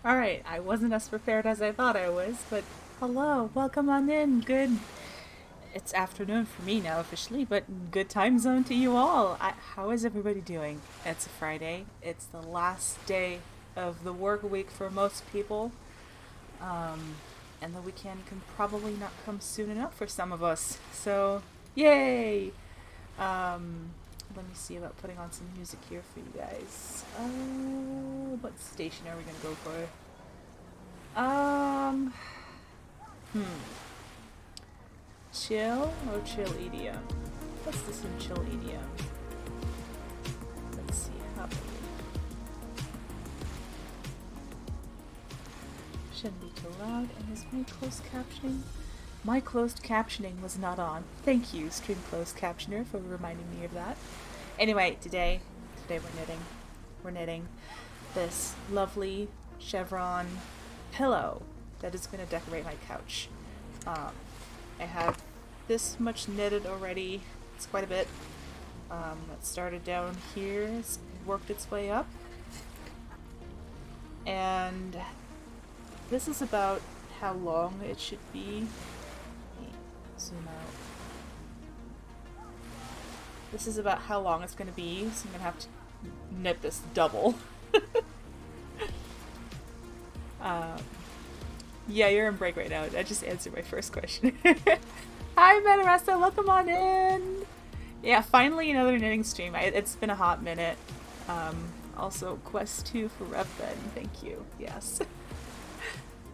Alright, I wasn't as prepared as I thought I was, but hello, welcome on in. Good. It's afternoon for me now officially, but good time zone to you all. How is everybody doing? It's a Friday. It's the last day of the work week for most people. Um, and the weekend can probably not come soon enough for some of us. So, yay! Um, Let me see about putting on some music here for you guys. What station are we gonna go for? Um, hmm. Chill or chill EDM? Let's do some chill EDM. Let's see how shouldn't be too loud. And is my closed captioning? My closed captioning was not on. Thank you, stream closed captioner, for reminding me of that. Anyway, today we're knitting. We're knitting this lovely chevron pillow that is going to decorate my couch. I have this much knitted already. It's quite a bit. It started down here, it's worked its way up. And this is about how long it should be. Let me zoom out. This is about how long it's going to be, so I'm going to have to knit this double. um, yeah, you're in break right now. I just answered my first question. Hi, Metaresta, welcome on in! Yeah, finally another knitting stream. It's been a hot minute. Also, Quest 2 for RevBen, thank you. Yes.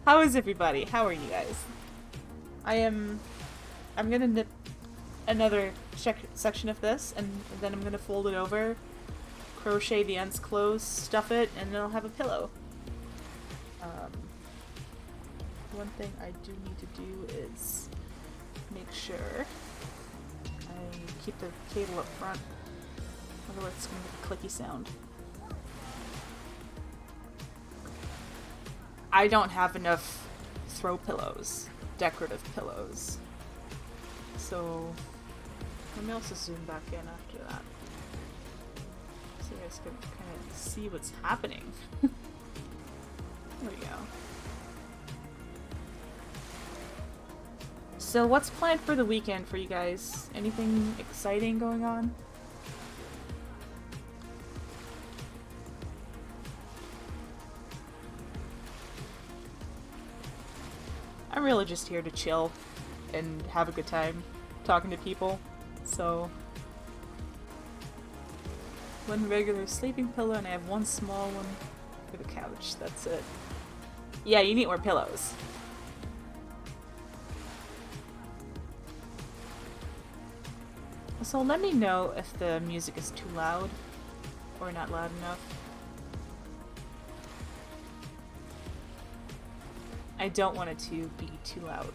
How is everybody? How are you guys? I'm gonna knit another section of this, and then I'm gonna fold it over, crochet the ends closed, stuff it, and then I'll have a pillow. One thing I do need to do is make sure I keep the cable up front, otherwise it's gonna make a clicky sound. I don't have enough throw pillows, decorative pillows. So let me also zoom back in after that, so you guys can kind of see what's happening. There we go. So what's planned for the weekend for you guys? Anything exciting going on? I'm really just here to chill and have a good time talking to people. So one regular sleeping pillow, and I have one small one for the couch. That's it. Yeah, you need more pillows. So let me know if the music is too loud or not loud enough. I don't want it to be too loud.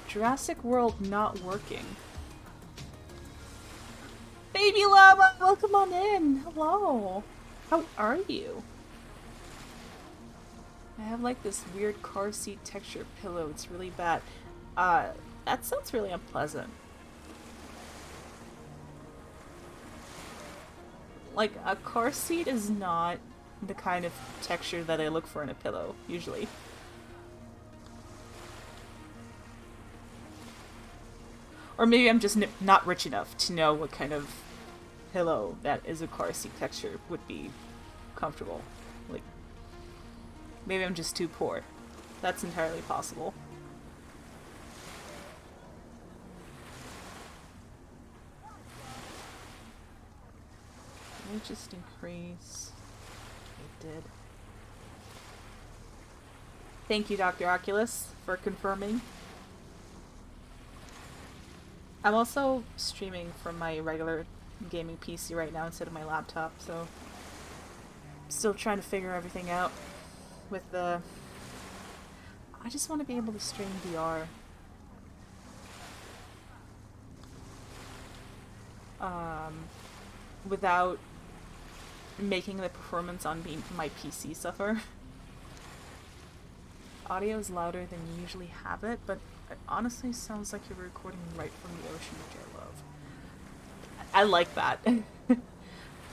Jurassic World not working. Baby Llama, welcome on in. Hello. How are you? I have like this weird car seat texture pillow. It's really bad. That sounds really unpleasant. Like, a car seat is not the kind of texture that I look for in a pillow, usually. Or maybe I'm just not rich enough to know what kind of pillow that is a car seat texture would be comfortable. Like, maybe I'm just too poor. That's entirely possible. Let me just increase. It did. Thank you, Dr. Oculus, for confirming. I'm also streaming from my regular gaming PC right now instead of my laptop, so still trying to figure everything out with the... I just want to be able to stream VR. Without making the performance on my PC suffer. Audio is louder than you usually have it, but it honestly sounds like you're recording right from the ocean, which I love. I like that.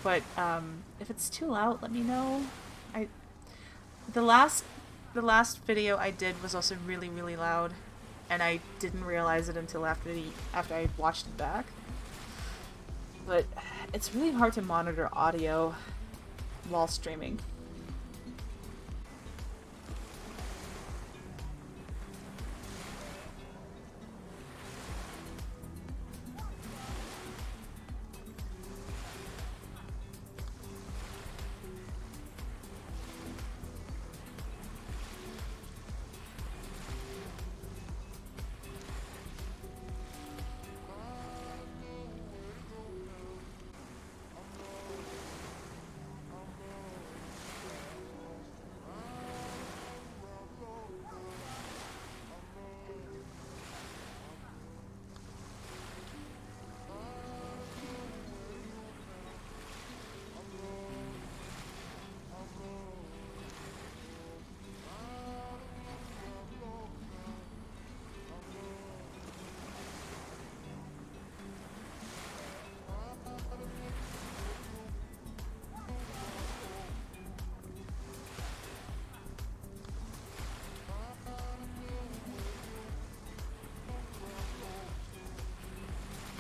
But if it's too loud, let me know. I the last the last video I did was also really really loud, and I didn't realize it until after I watched it back. But it's really hard to monitor audio while streaming.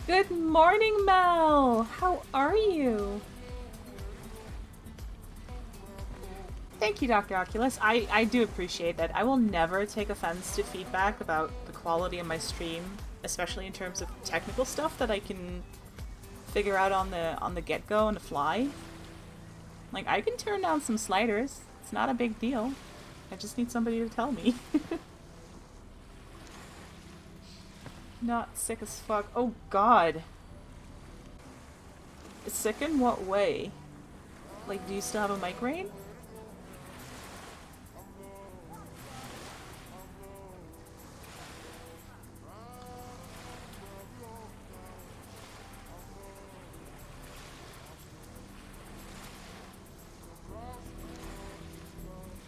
Good morning, Mel! How are you? Thank you, Dr. Oculus. I do appreciate that. I will never take offense to feedback about the quality of my stream, especially in terms of technical stuff that I can figure out on the get-go on the fly. Like, I can turn down some sliders. It's not a big deal. I just need somebody to tell me. Not sick as fuck. Oh god. Sick in what way? Like, do you still have a migraine?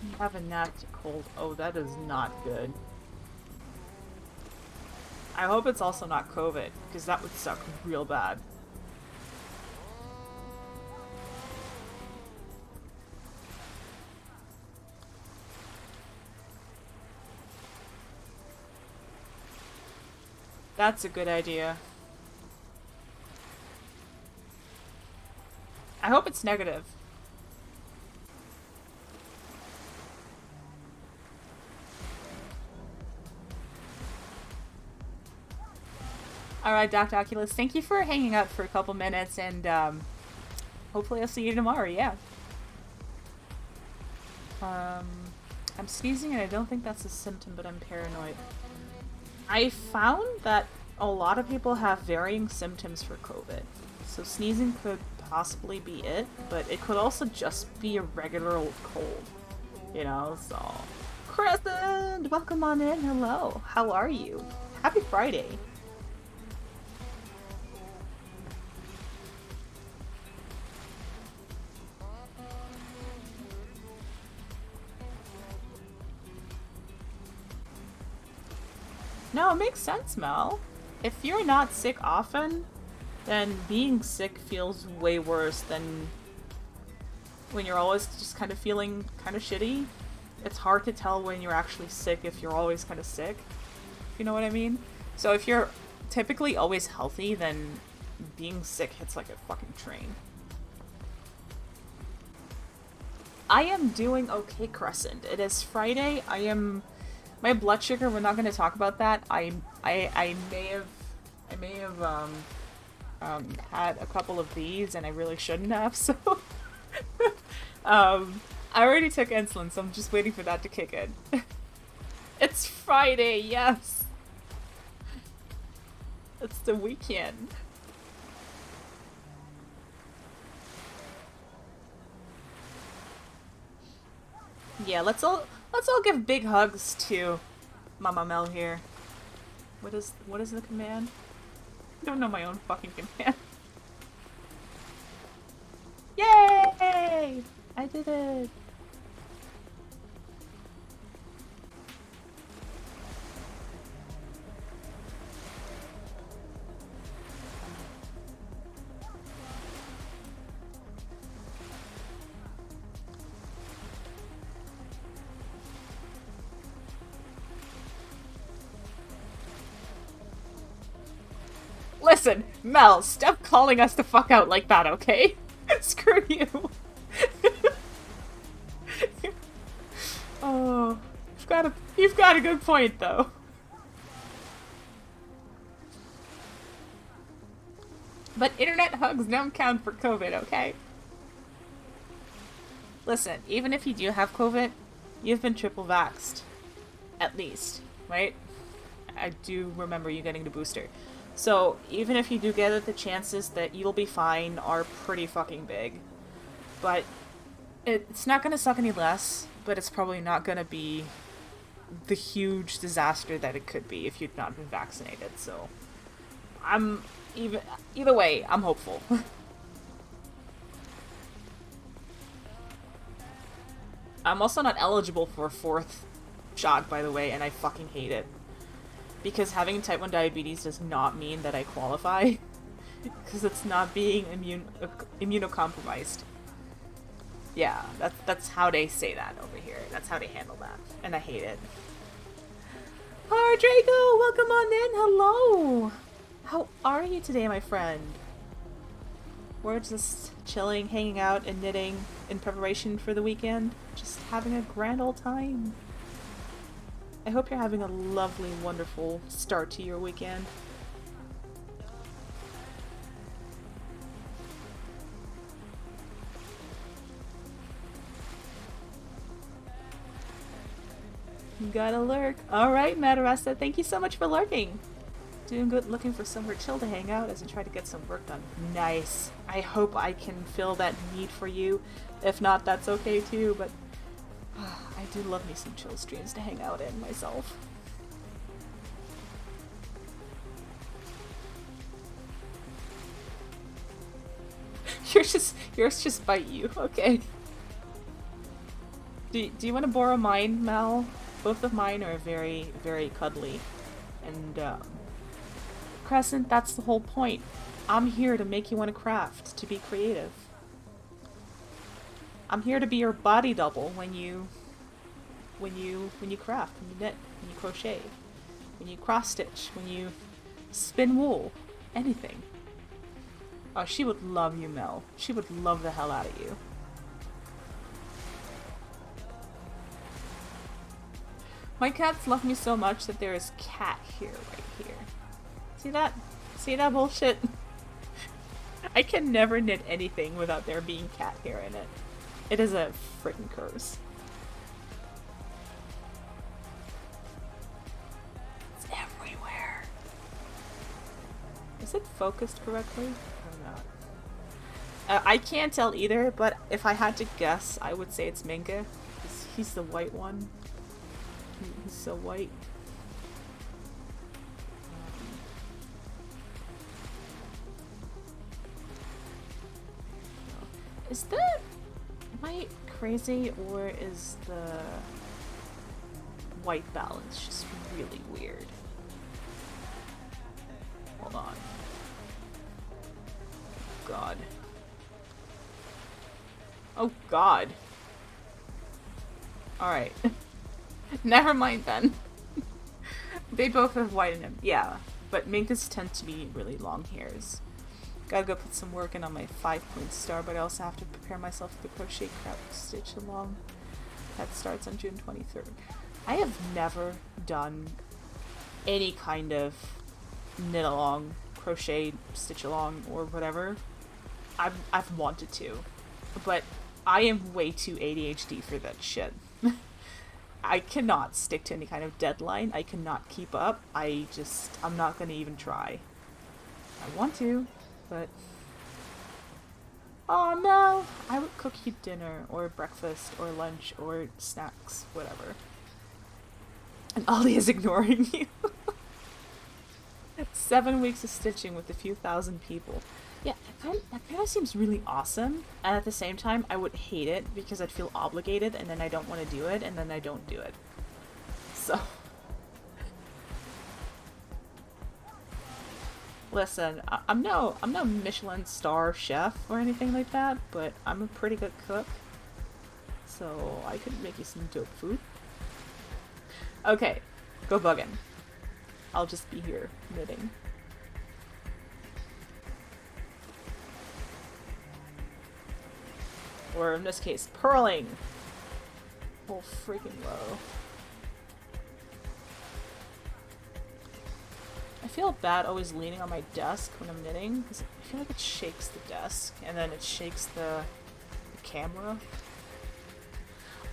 You have a nasty cold. Oh, that is not good. I hope it's also not COVID, because that would suck real bad. That's a good idea. I hope it's negative. Alright, Dr. Oculus, thank you for hanging out for a couple minutes, and hopefully I'll see you tomorrow, yeah. I'm sneezing and I don't think that's a symptom, but I'm paranoid. I found that a lot of people have varying symptoms for COVID. So sneezing could possibly be it, but it could also just be a regular old cold. You know, so... Crescent! Welcome on in, hello. How are you? Happy Friday. No, it makes sense, Mel. If you're not sick often, then being sick feels way worse than when you're always just kind of feeling kind of shitty. It's hard to tell when you're actually sick if you're always kind of sick. You know what I mean? So if you're typically always healthy, then being sick hits like a fucking train. I am doing okay, Crescent. It is Friday. My blood sugar, we're not going to talk about that. I may have had a couple of these and I really shouldn't have, so I already took insulin, so I'm just waiting for that to kick in. It's Friday, yes. It's the weekend. Yeah, let's all give big hugs to Mama Mel here. What is the command? I don't know my own fucking command. Yay! I did it. Listen, Mel, stop calling us the fuck out like that, okay? Screw you. Oh, you've got a good point, though. But internet hugs don't count for COVID, okay? Listen, even if you do have COVID, you've been triple vaxxed. At least, right? I do remember you getting the booster. So, even if you do get it, the chances that you'll be fine are pretty fucking big. But it's not gonna suck any less, but it's probably not gonna be the huge disaster that it could be if you'd not been vaccinated, so... Either way, I'm hopeful. I'm also not eligible for a 4th shot, by the way, and I fucking hate it. Because having type 1 diabetes does not mean that I qualify. Because it's not being immunocompromised. Yeah, that's how they say that over here. That's how they handle that. And I hate it. Hi, Draco! Welcome on in! Hello! How are you today, my friend? We're just chilling, hanging out, and knitting in preparation for the weekend. Just having a grand old time. I hope you're having a lovely, wonderful start to your weekend. You gotta lurk. Alright, Madarasa, thank you so much for lurking. Doing good, looking for somewhere chill to hang out as I try to get some work done. Nice. I hope I can fill that need for you. If not, that's okay too, but I do love me some chill streams to hang out in myself. Yours just bite you, okay. Do you want to borrow mine, Mal? Both of mine are very, very cuddly. And, Crescent, that's the whole point. I'm here to make you want to craft, to be creative. I'm here to be your body double when you craft, when you knit, when you crochet, when you cross stitch, when you spin wool, anything. Oh, she would love you, Mel. She would love the hell out of you. My cats love me so much that there is cat here right here. See that? See that bullshit? I can never knit anything without there being cat hair in it. It is a freaking curse. It's everywhere. Is it focused correctly? Or not? I can't tell either, but if I had to guess, I would say it's Minka. He's the white one. He's so white. Is that... am I crazy, or is the white balance just really weird? Hold on. God. Oh god. Alright. Never mind then. They both have white in them. Yeah, but Minkas tend to be really long hairs. Gotta go put some work in on my 5-point star, but I also have to prepare myself for the crochet craft stitch along. That starts on June 23rd. I have never done any kind of knit along, crochet, stitch along, or whatever. I've wanted to, but I am way too ADHD for that shit. I cannot stick to any kind of deadline. I cannot keep up. I'm not gonna even try. I want to, but... oh no! I would cook you dinner, or breakfast, or lunch, or snacks, whatever. And Ollie is ignoring you. 7 weeks of stitching with a few thousand people. Yeah, that kind of seems really awesome, and at the same time, I would hate it because I'd feel obligated, and then I don't want to do it, and then I don't do it. So... listen, I'm no Michelin star chef or anything like that, but I'm a pretty good cook, so I could make you some dope food. Okay, go buggin'. I'll just be here knitting. or in this case, purling. Oh, freaking low. I feel bad always leaning on my desk when I'm knitting, because I feel like it shakes the desk, and then it shakes the camera.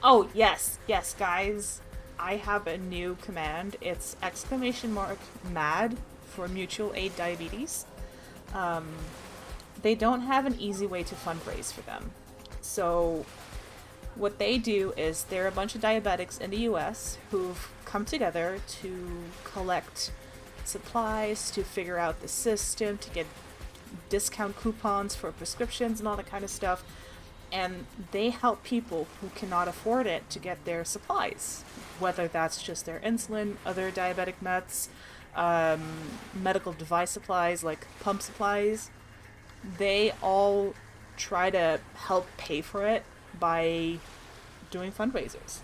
Oh, yes, guys. I have a new command. It's !MAD for mutual aid diabetes. They don't have an easy way to fundraise for them. So what they do is they're a bunch of diabetics in the US who've come together to collect supplies, to figure out the system, to get discount coupons for prescriptions and all that kind of stuff. And they help people who cannot afford it to get their supplies, whether that's just their insulin, other diabetic meds, medical device supplies like pump supplies. They all try to help pay for it by doing fundraisers.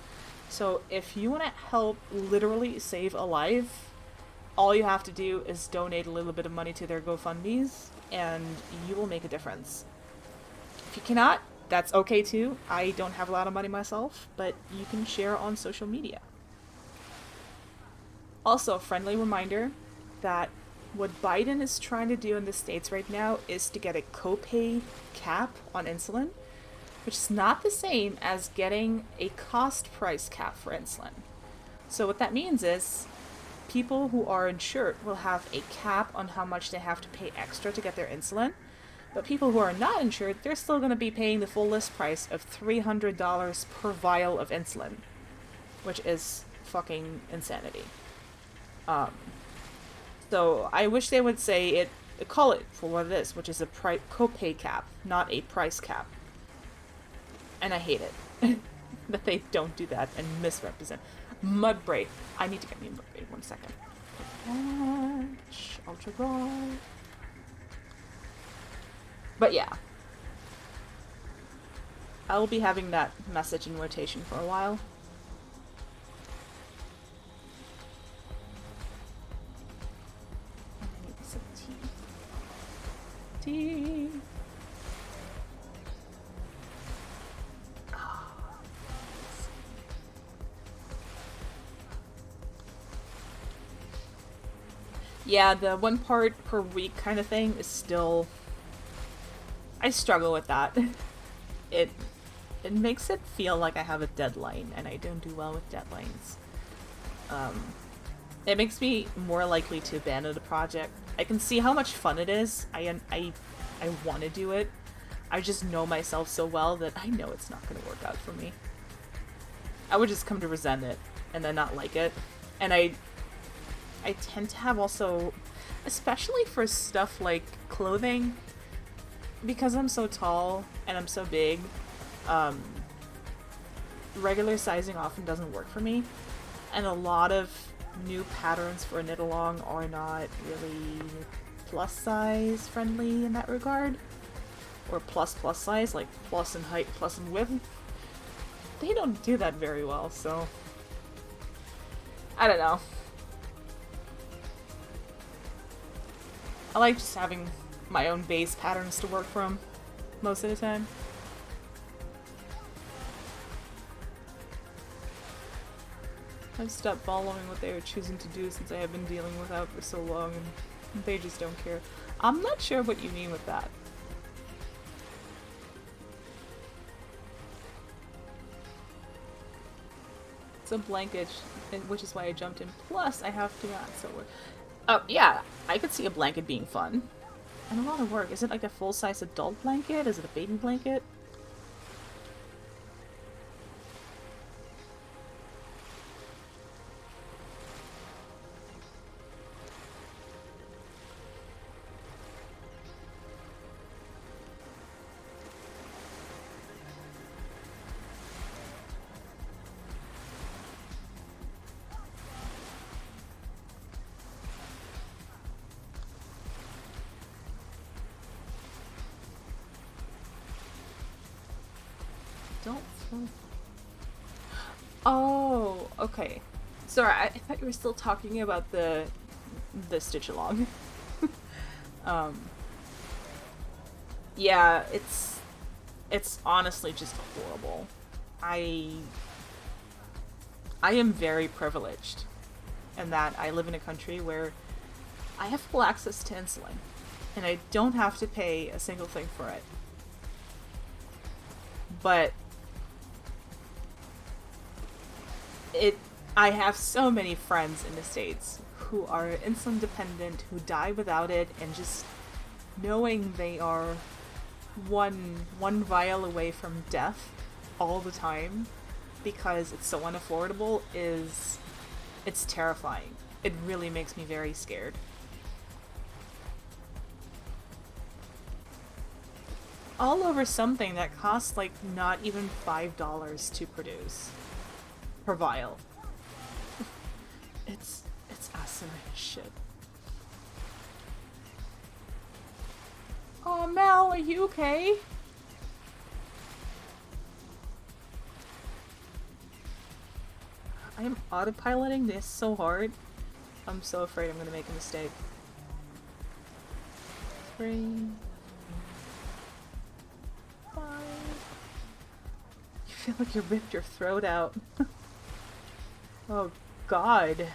So if you want to help literally save a life, all you have to do is donate a little bit of money to their GoFundMes, and you will make a difference. If you cannot, that's okay too. I don't have a lot of money myself, but you can share on social media. Also, a friendly reminder that what Biden is trying to do in the States right now is to get a copay cap on insulin, which is not the same as getting a cost price cap for insulin. So what that means is people who are insured will have a cap on how much they have to pay extra to get their insulin, but people who are not insured, they're still going to be paying the full list price of $300 per vial of insulin, which is fucking insanity. So I wish they would say it, call it for what it is, which is a copay cap, not a price cap. And I hate it that they don't do that and misrepresent. Mud braid. I need to get me a mud braid. 1 second. Ultra broad. But yeah. I will be having that message in rotation for a while. I need some tea. Yeah, the 1 part per week kind of thing is still... I struggle with that. It makes it feel like I have a deadline, and I don't do well with deadlines. It makes me more likely to abandon the project. I can see how much fun it is. I want to do it. I just know myself so well that I know it's not going to work out for me. I would just come to resent it, and then not like it. And I tend to have also, especially for stuff like clothing, because I'm so tall and I'm so big, regular sizing often doesn't work for me, and a lot of new patterns for a knit along are not really plus size friendly in that regard, or plus size, like plus in height, plus in width. They don't do that very well, so I don't know. I like just having my own base patterns to work from most of the time. I've stopped following what they are choosing to do since I have been dealing without for so long, and they just don't care. I'm not sure what you mean with that. It's a blanket, which is why I jumped in. Plus, I have to add so. Oh, yeah, I could see a blanket being fun. And a lot of work. Is it like a full-size adult blanket? Is it a baby blanket? Oh, okay. Sorry, I thought you were still talking about the stitch along. Yeah, It's honestly just horrible. I am very privileged in that I live in a country where I have full access to insulin, and I don't have to pay a single thing for it. But I have so many friends in the States who are insulin dependent, who die without it, and just knowing they are one vial away from death all the time because it's so unaffordable it's terrifying. It really makes me very scared. All over something that costs like not even $5 to produce per vial. It's asinine as shit. Oh, Mel, are you okay? I am autopiloting this so hard. I'm so afraid I'm gonna make a mistake. 3, 5. You feel like you ripped your throat out. Oh, God.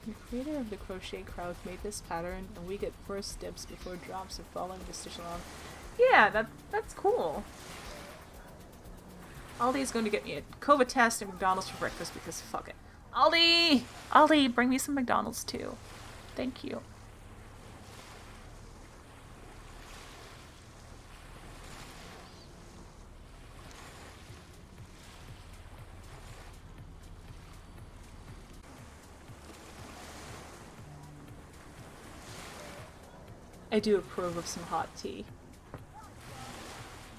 The creator of the crochet crowd made this pattern, and we get first dibs before drops of following the stitch along. Yeah, that's cool. Aldi's going to get me a COVID test and McDonald's for breakfast because fuck it. Aldi! Aldi, bring me some McDonald's too. Thank you. I do approve of some hot tea.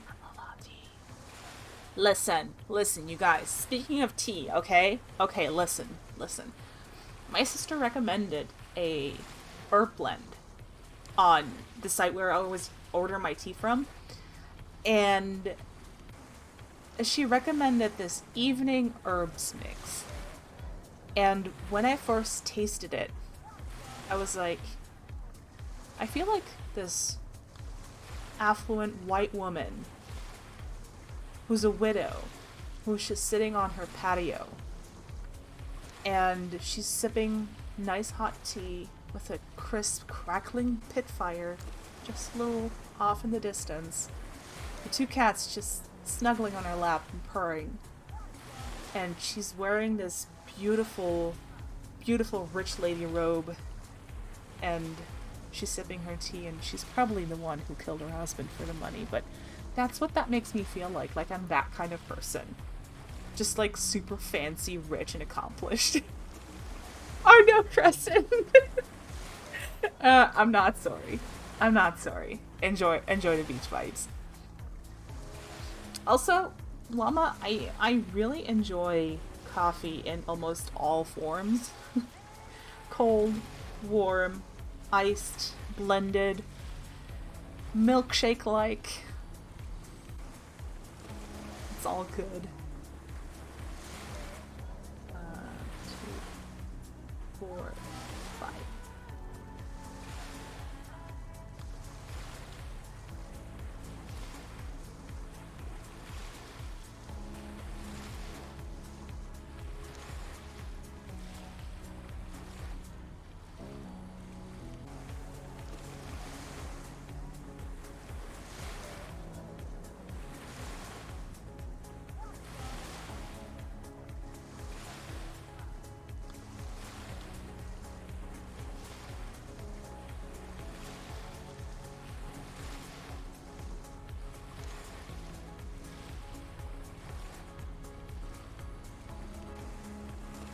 I love hot tea. Listen, you guys. Speaking of tea, okay? Okay, listen. My sister recommended a herb blend on the site where I always order my tea from. And she recommended this evening herbs mix. And when I first tasted it, I was like, I feel like this affluent white woman who's a widow, who's just sitting on her patio, and she's sipping nice hot tea with a crisp, crackling pit fire just a little off in the distance. The 2 cats just snuggling on her lap and purring. And she's wearing this beautiful, beautiful rich lady robe, and she's sipping her tea, and she's probably the one who killed her husband for the money, but that's what that makes me feel like I'm that kind of person. Just like super fancy, rich, and accomplished. Oh no, Crescent! I'm not sorry. Enjoy the beach vibes. Also, Llama, I really enjoy coffee in almost all forms. Cold, warm, iced, blended, milkshake-like. It's all good. 2, 4, 5.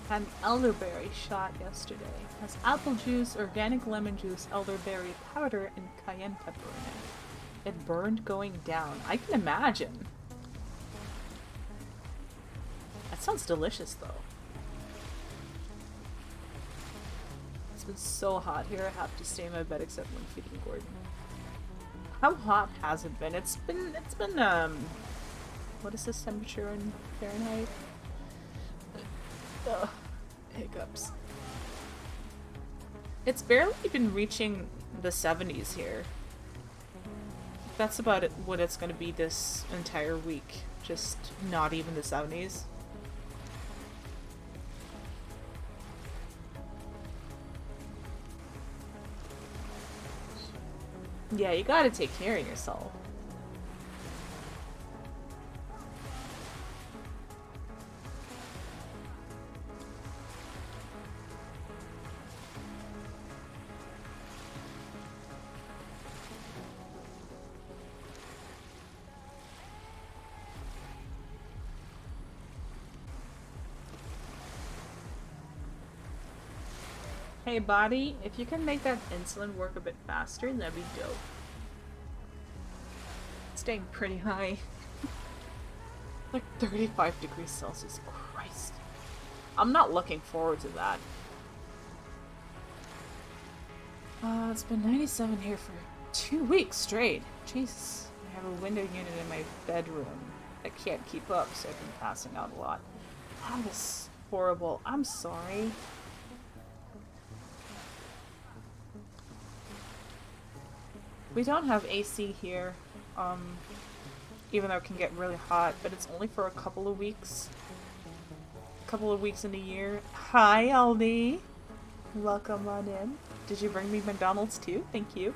Had an elderberry shot yesterday. It has apple juice, organic lemon juice, elderberry powder, and cayenne pepper in it. It burned going down. I can imagine. That sounds delicious, though. It's been so hot here, I have to stay in my bed except when feeding Gordon. How hot has it been? It's been, what is this temperature in Fahrenheit? Ugh, hiccups. It's barely been reaching the 70s here. That's about it, what it's going to be this entire week. Just not even the 70s. Yeah, you gotta take care of yourself. Hey body, if you can make that insulin work a bit faster, that'd be dope. It's staying pretty high. Like 35 degrees Celsius. Christ. I'm not looking forward to that. It's been 97 here for 2 weeks straight. Jesus. I have a window unit in my bedroom. I can't keep up, so I've been passing out a lot. That is horrible. I'm sorry. We don't have AC here, even though it can get really hot, but it's only for a couple of weeks. A couple of weeks in a year. Hi, Aldi! Welcome on in. Did you bring me McDonald's too? Thank you.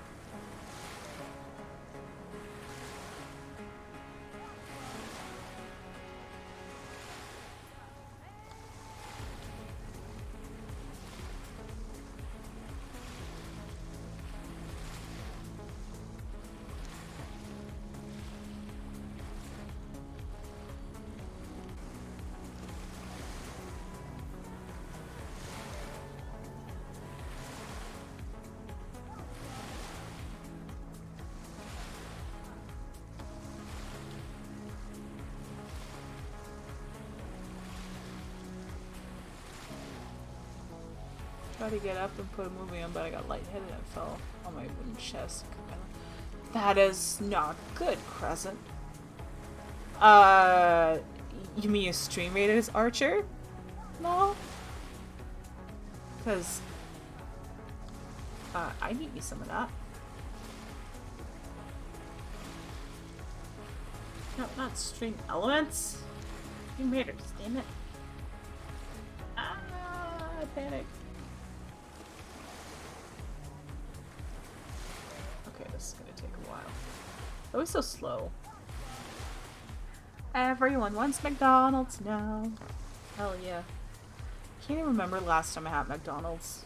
Tried to get up and put a movie on, but I got lightheaded and fell on my wooden chest. That is not good, Crescent. You mean you stream rated as Archer? No? Because, I need me some of that. No, not stream elements. Stream raiders, damn it. Ah, I panicked. Okay, this is gonna take a while. Always so slow. Everyone wants McDonald's now. Hell yeah. Can't even remember last time I had McDonald's.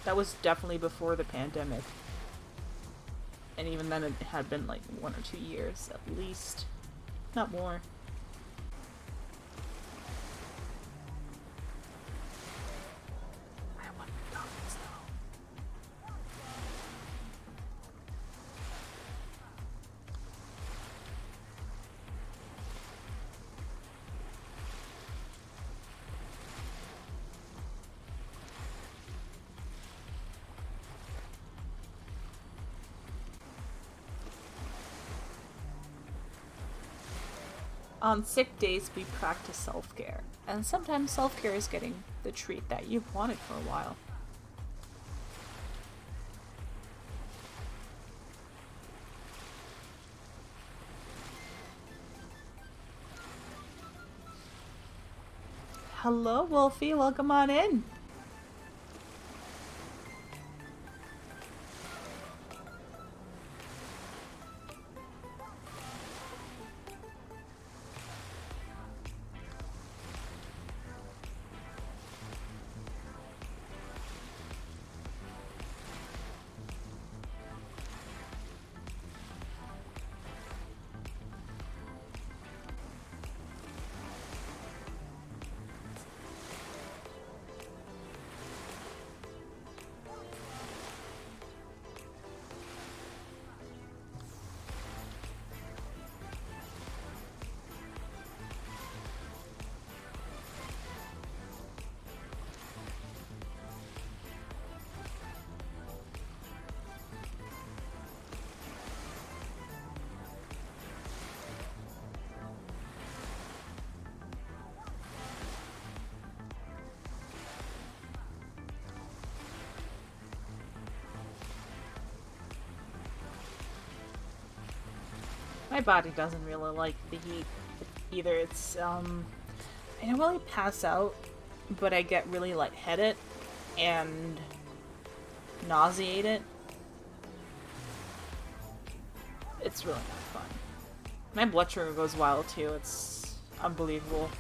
That was definitely before the pandemic. And even then it had been like 1 or 2 years at least. Not more. I want McDonald's though. On sick days, we practice self-care, and sometimes self-care is getting the treat that you've wanted for a while. Hello, Wolfie. Welcome on in. My body doesn't really like the heat either. It's, I don't really pass out, but I get really lightheaded and nauseated. It's really not fun. My blood sugar goes wild too. It's unbelievable.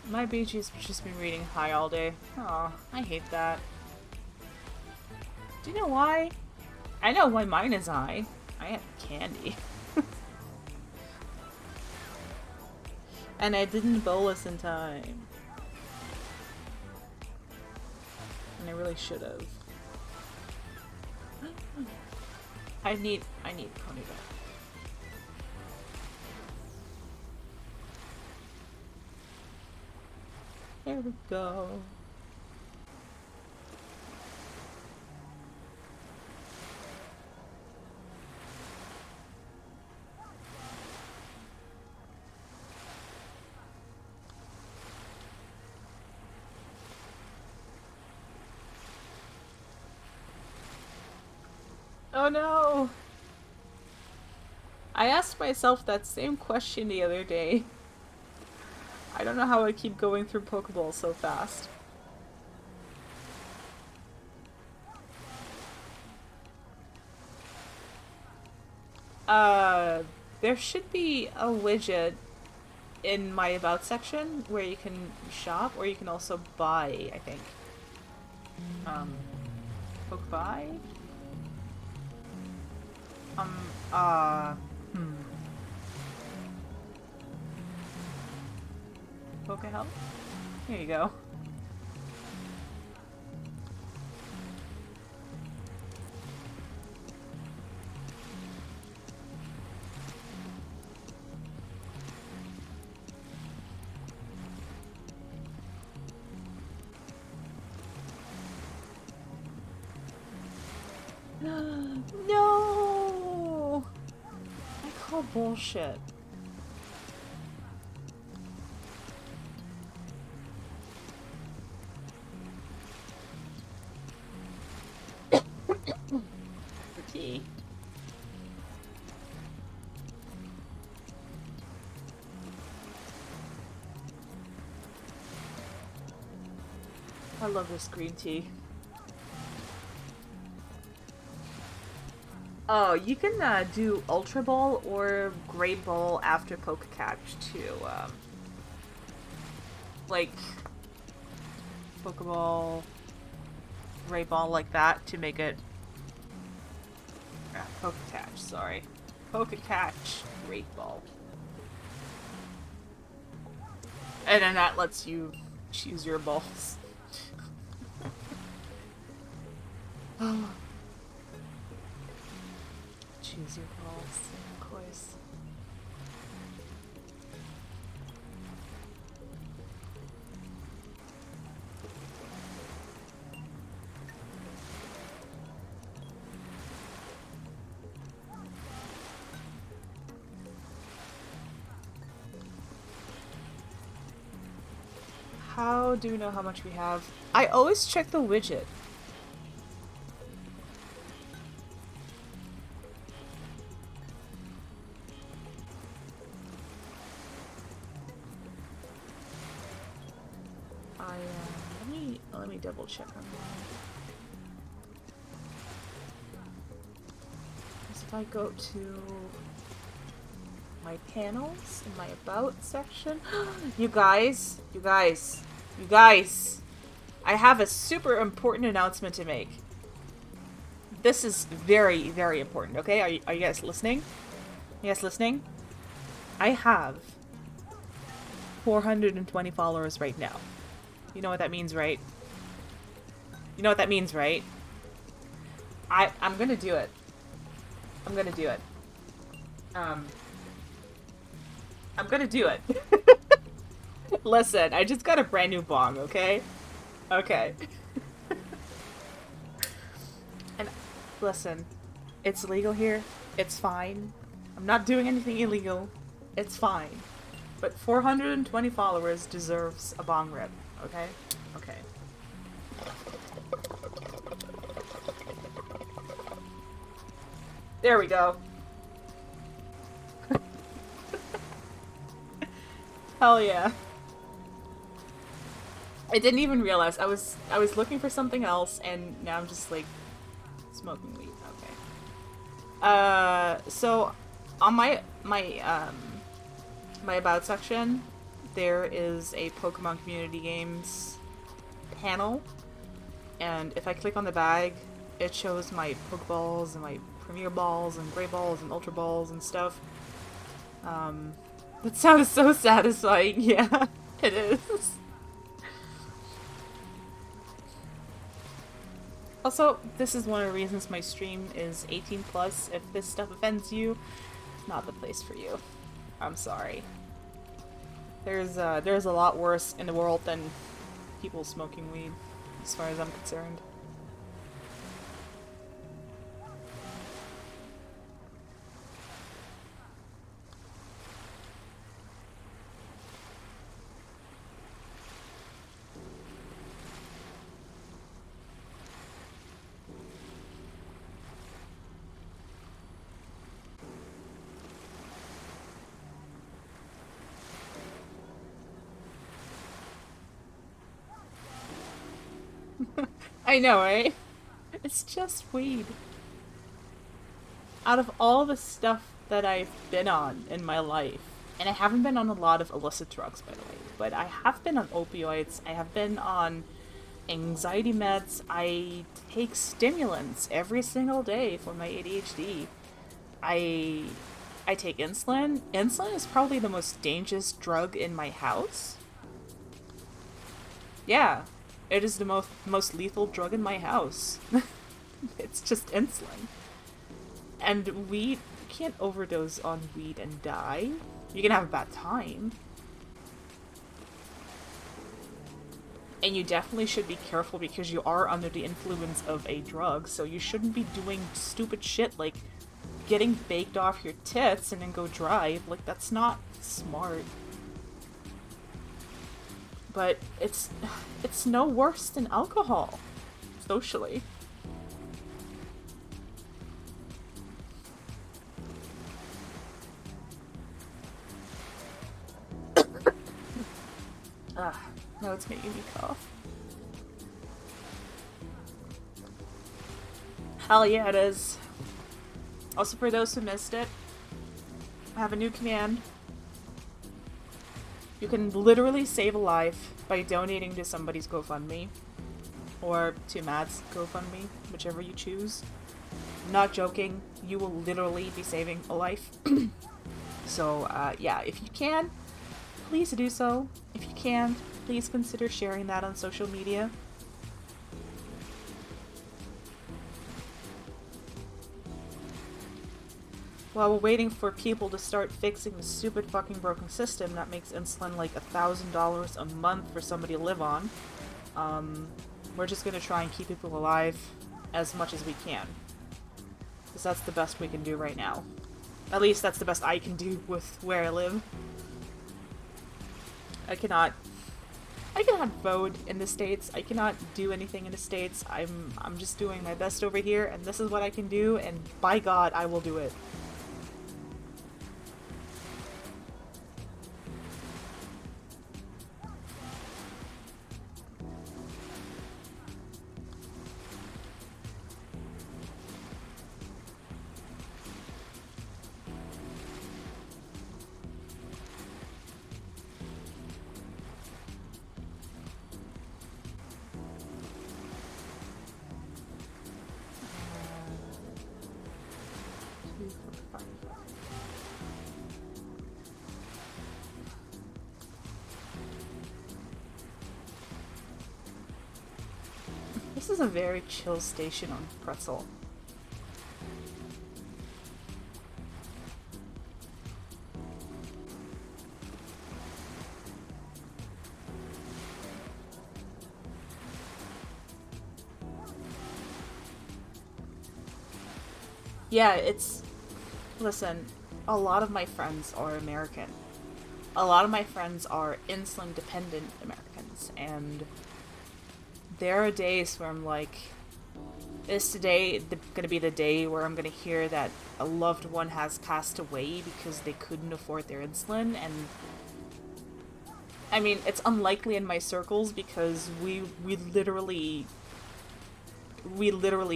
My BG's just been reading high all day. Aw, I hate that. Do you know why? I know why mine is high. I had candy. And I didn't bolus in time. And I really should have. I need pony back. There we go. Oh no! I asked myself that same question the other day. I don't know how I keep going through Pokeballs so fast. There should be a widget in my About section where you can shop, or you can also buy, I think. Poke buy? Poke help? Here you go. No! I call bullshit. Tea. I love this green tea. Oh, you can do Ultra Ball or Great Ball after Poke Catch too. Like Pokeball, Great Ball like that to make it. Poke Catch, sorry. Poke Catch, Great Ball. And then that lets you choose your balls. Choose your balls, of course. How do we know how much we have? I always check the widget. Let me double check on that. So if I go to my panels in my About section, you guys, I have a super important announcement to make. This is very, very important, okay? Are you guys listening? You guys listening? I have 420 followers right now. You know what that means, right? You know what that means, right? I'm gonna do it. I'm gonna do it. Um, I'm gonna do it. Listen, I just got a brand new bong, okay? Okay. And listen, it's legal here. It's fine. I'm not doing anything illegal. It's fine. But 420 followers deserves a bong rip, okay? Okay. There we go. Hell yeah. I didn't even realize I was looking for something else, and now I'm just like smoking weed. Okay. So on my about section, there is a Pokemon Community Games panel, and if I click on the bag, it shows my Pokeballs and my Premier Balls and Great Balls and Ultra Balls and stuff. That sounds so satisfying. Yeah, it is. Also, this is one of the reasons my stream is 18 plus. If this stuff offends you, not the place for you. I'm sorry. There's a lot worse in the world than people smoking weed, as far as I'm concerned. I know, right? It's just weed. Out of all the stuff that I've been on in my life, and I haven't been on a lot of illicit drugs, by the way, but I have been on opioids, I have been on anxiety meds, I take stimulants every single day for my ADHD. I I take insulin. Insulin is probably the most dangerous drug in my house. Yeah, it is the most lethal drug in my house. It's just insulin. And weed, you can't overdose on weed and die. You can have a bad time. And you definitely should be careful because you are under the influence of a drug, so you shouldn't be doing stupid shit like getting baked off your tits and then go drive. Like, that's not smart. But it's no worse than alcohol, socially. Now it's making me cough. Hell yeah, it is. Also, for those who missed it, I have a new command. You can literally save a life by donating to somebody's GoFundMe. Or to Matt's GoFundMe, whichever you choose. I'm not joking, you will literally be saving a life. So, yeah, if you can, please do so. If you can, please consider sharing that on social media. While we're waiting for people to start fixing the stupid fucking broken system that makes insulin like $1,000 a month for somebody to live on, we're just gonna try and keep people alive as much as we can. Because that's the best we can do right now. At least that's the best I can do with where I live. I cannot vote in the States. I cannot do anything in the States. I'm just doing my best over here, and this is what I can do, and by God, I will do it. is a very chill station on Pretzel. Yeah, listen, a lot of my friends are American. A lot of my friends are insulin dependent Americans, and there are days where I'm like, is today gonna be the day where I'm gonna hear that a loved one has passed away because they couldn't afford their insulin? And I mean, it's unlikely in my circles because we literally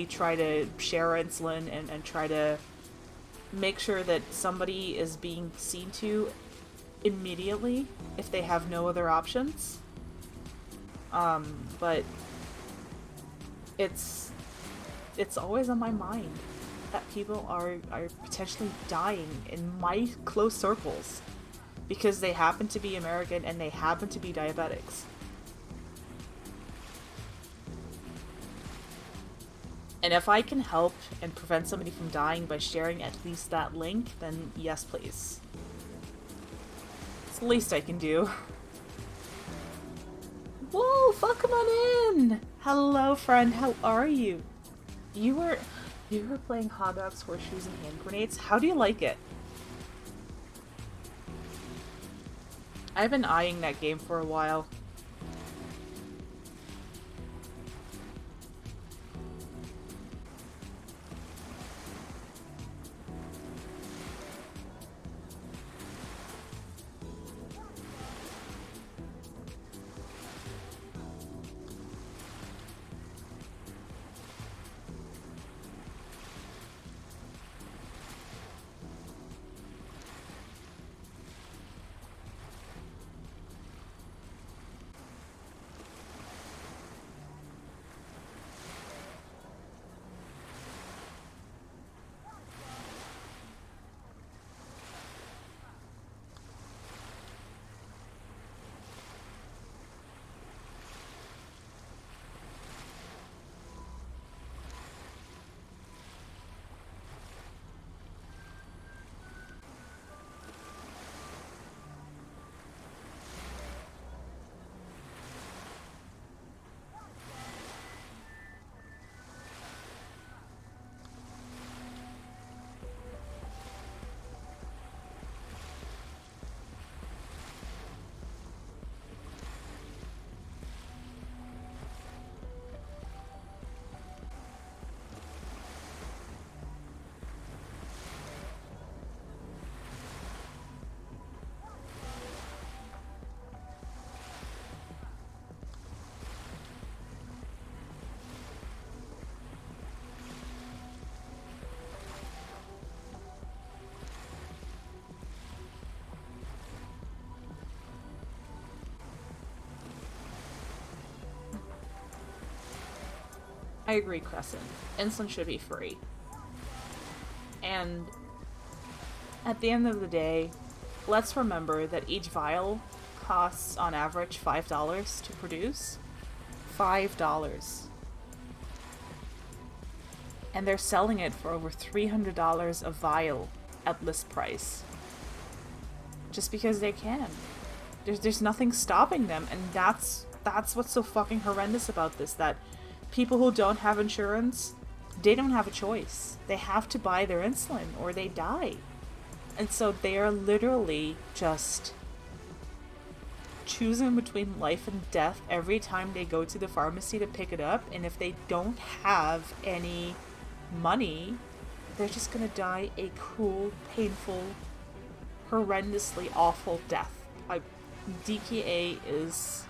try to share our insulin and try to make sure that somebody is being seen to immediately if they have no other options. But it's always on my mind that people are potentially dying in my close circles because they happen to be American and they happen to be diabetics. And if I can help and prevent somebody from dying by sharing at least that link, then yes, please. It's the least I can do. Whoa, welcome on in! Hello, friend, how are you? You were playing hot dogs, horseshoes, and hand grenades. How do you like it? I've been eyeing that game for a while. I agree, Crescent. Insulin should be free. And at the end of the day, let's remember that each vial costs on average $5 to produce. $5. And they're selling it for over $300 a vial at list price. Just because they can. There's nothing stopping them, and that's what's so fucking horrendous about this, that people who don't have insurance, they don't have a choice. They have to buy their insulin or they die. And so they are literally just choosing between life and death every time they go to the pharmacy to pick it up. And if they don't have any money, they're just gonna die a cruel, painful, horrendously awful death. DKA is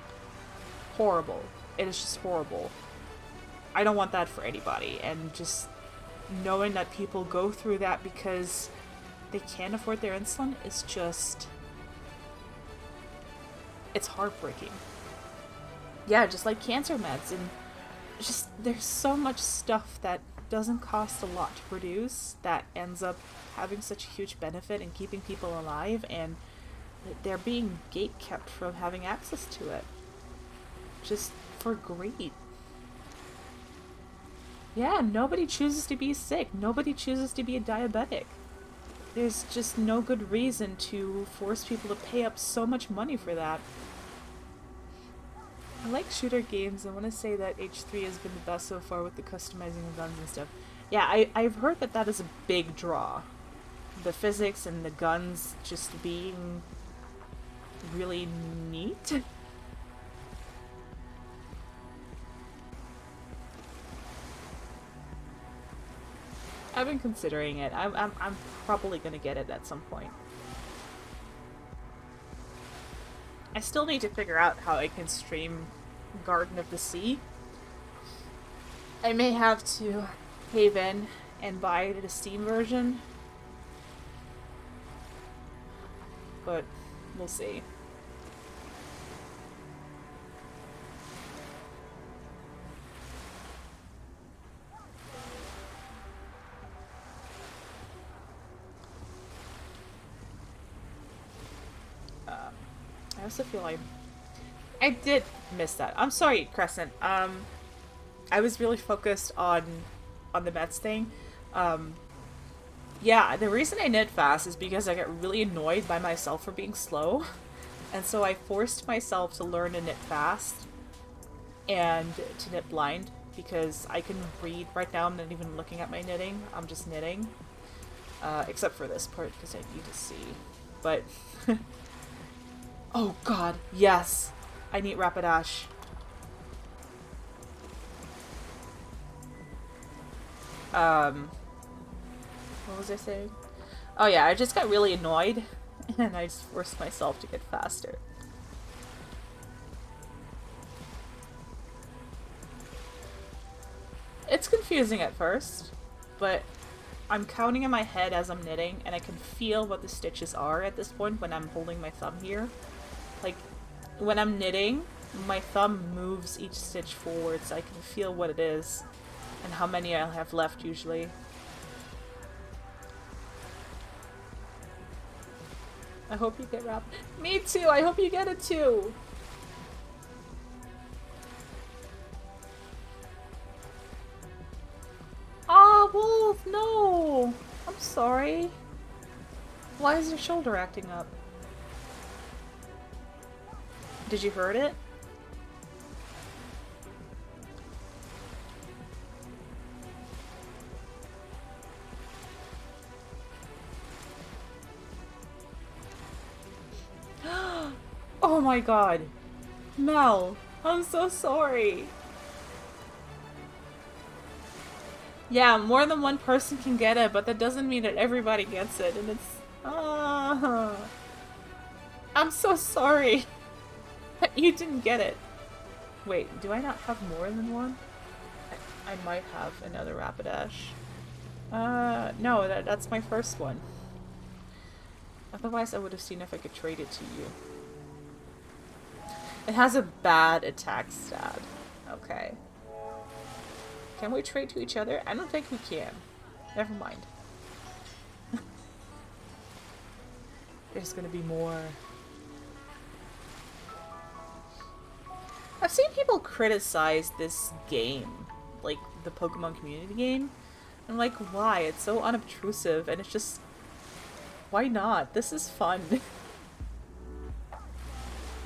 horrible. It is just horrible. I don't want that for anybody, and just knowing that people go through that because they can't afford their insulin is just... it's heartbreaking. Yeah, just like cancer meds, and just there's so much stuff that doesn't cost a lot to produce that ends up having such a huge benefit in keeping people alive, and they're being gatekept from having access to it. Just for greed. Yeah, nobody chooses to be sick. Nobody chooses to be a diabetic. There's just no good reason to force people to pay up so much money for that. I like shooter games. I want to say that H3 has been the best so far with the customizing of guns and stuff. Yeah, I've heard that that is a big draw. The physics and the guns just being really neat. I've been considering it. I'm probably gonna get it at some point. I still need to figure out how I can stream Garden of the Sea. I may have to cave in and buy the Steam version, but we'll see. I also feel like I did miss that. I'm sorry, Crescent. I was really focused on the Mets thing. Um, yeah, the reason I knit fast is because I got really annoyed by myself for being slow, and so I forced myself to learn to knit fast and to knit blind because I can read. Right now, I'm not even looking at my knitting. I'm just knitting, except for this part because I need to see. But oh god, yes, I need Rapidash. What was I saying? Oh yeah, I just got really annoyed and I just forced myself to get faster. It's confusing at first, but I'm counting in my head as I'm knitting and I can feel what the stitches are at this point when I'm holding my thumb here. Like, when I'm knitting, my thumb moves each stitch forward so I can feel what it is and how many I'll have left usually. I hope you get wrapped. Me too! I hope you get it too! Ah, Wolf, no! I'm sorry. Why is your shoulder acting up? Did you hurt it? Oh my god. Mel, I'm so sorry. Yeah, more than one person can get it, but that doesn't mean that everybody gets it, and it's... I'm so sorry that you didn't get it. Wait, do I not have more than one? I might have another Rapidash. No, that's my first one. Otherwise I would have seen if I could trade it to you. It has a bad attack stat. Okay. Can we trade to each other? I don't think we can. Never mind. There's gonna be more. I've seen people criticize this game, like the Pokemon community game. I'm like, why? It's so unobtrusive and it's just... Why not? This is fun.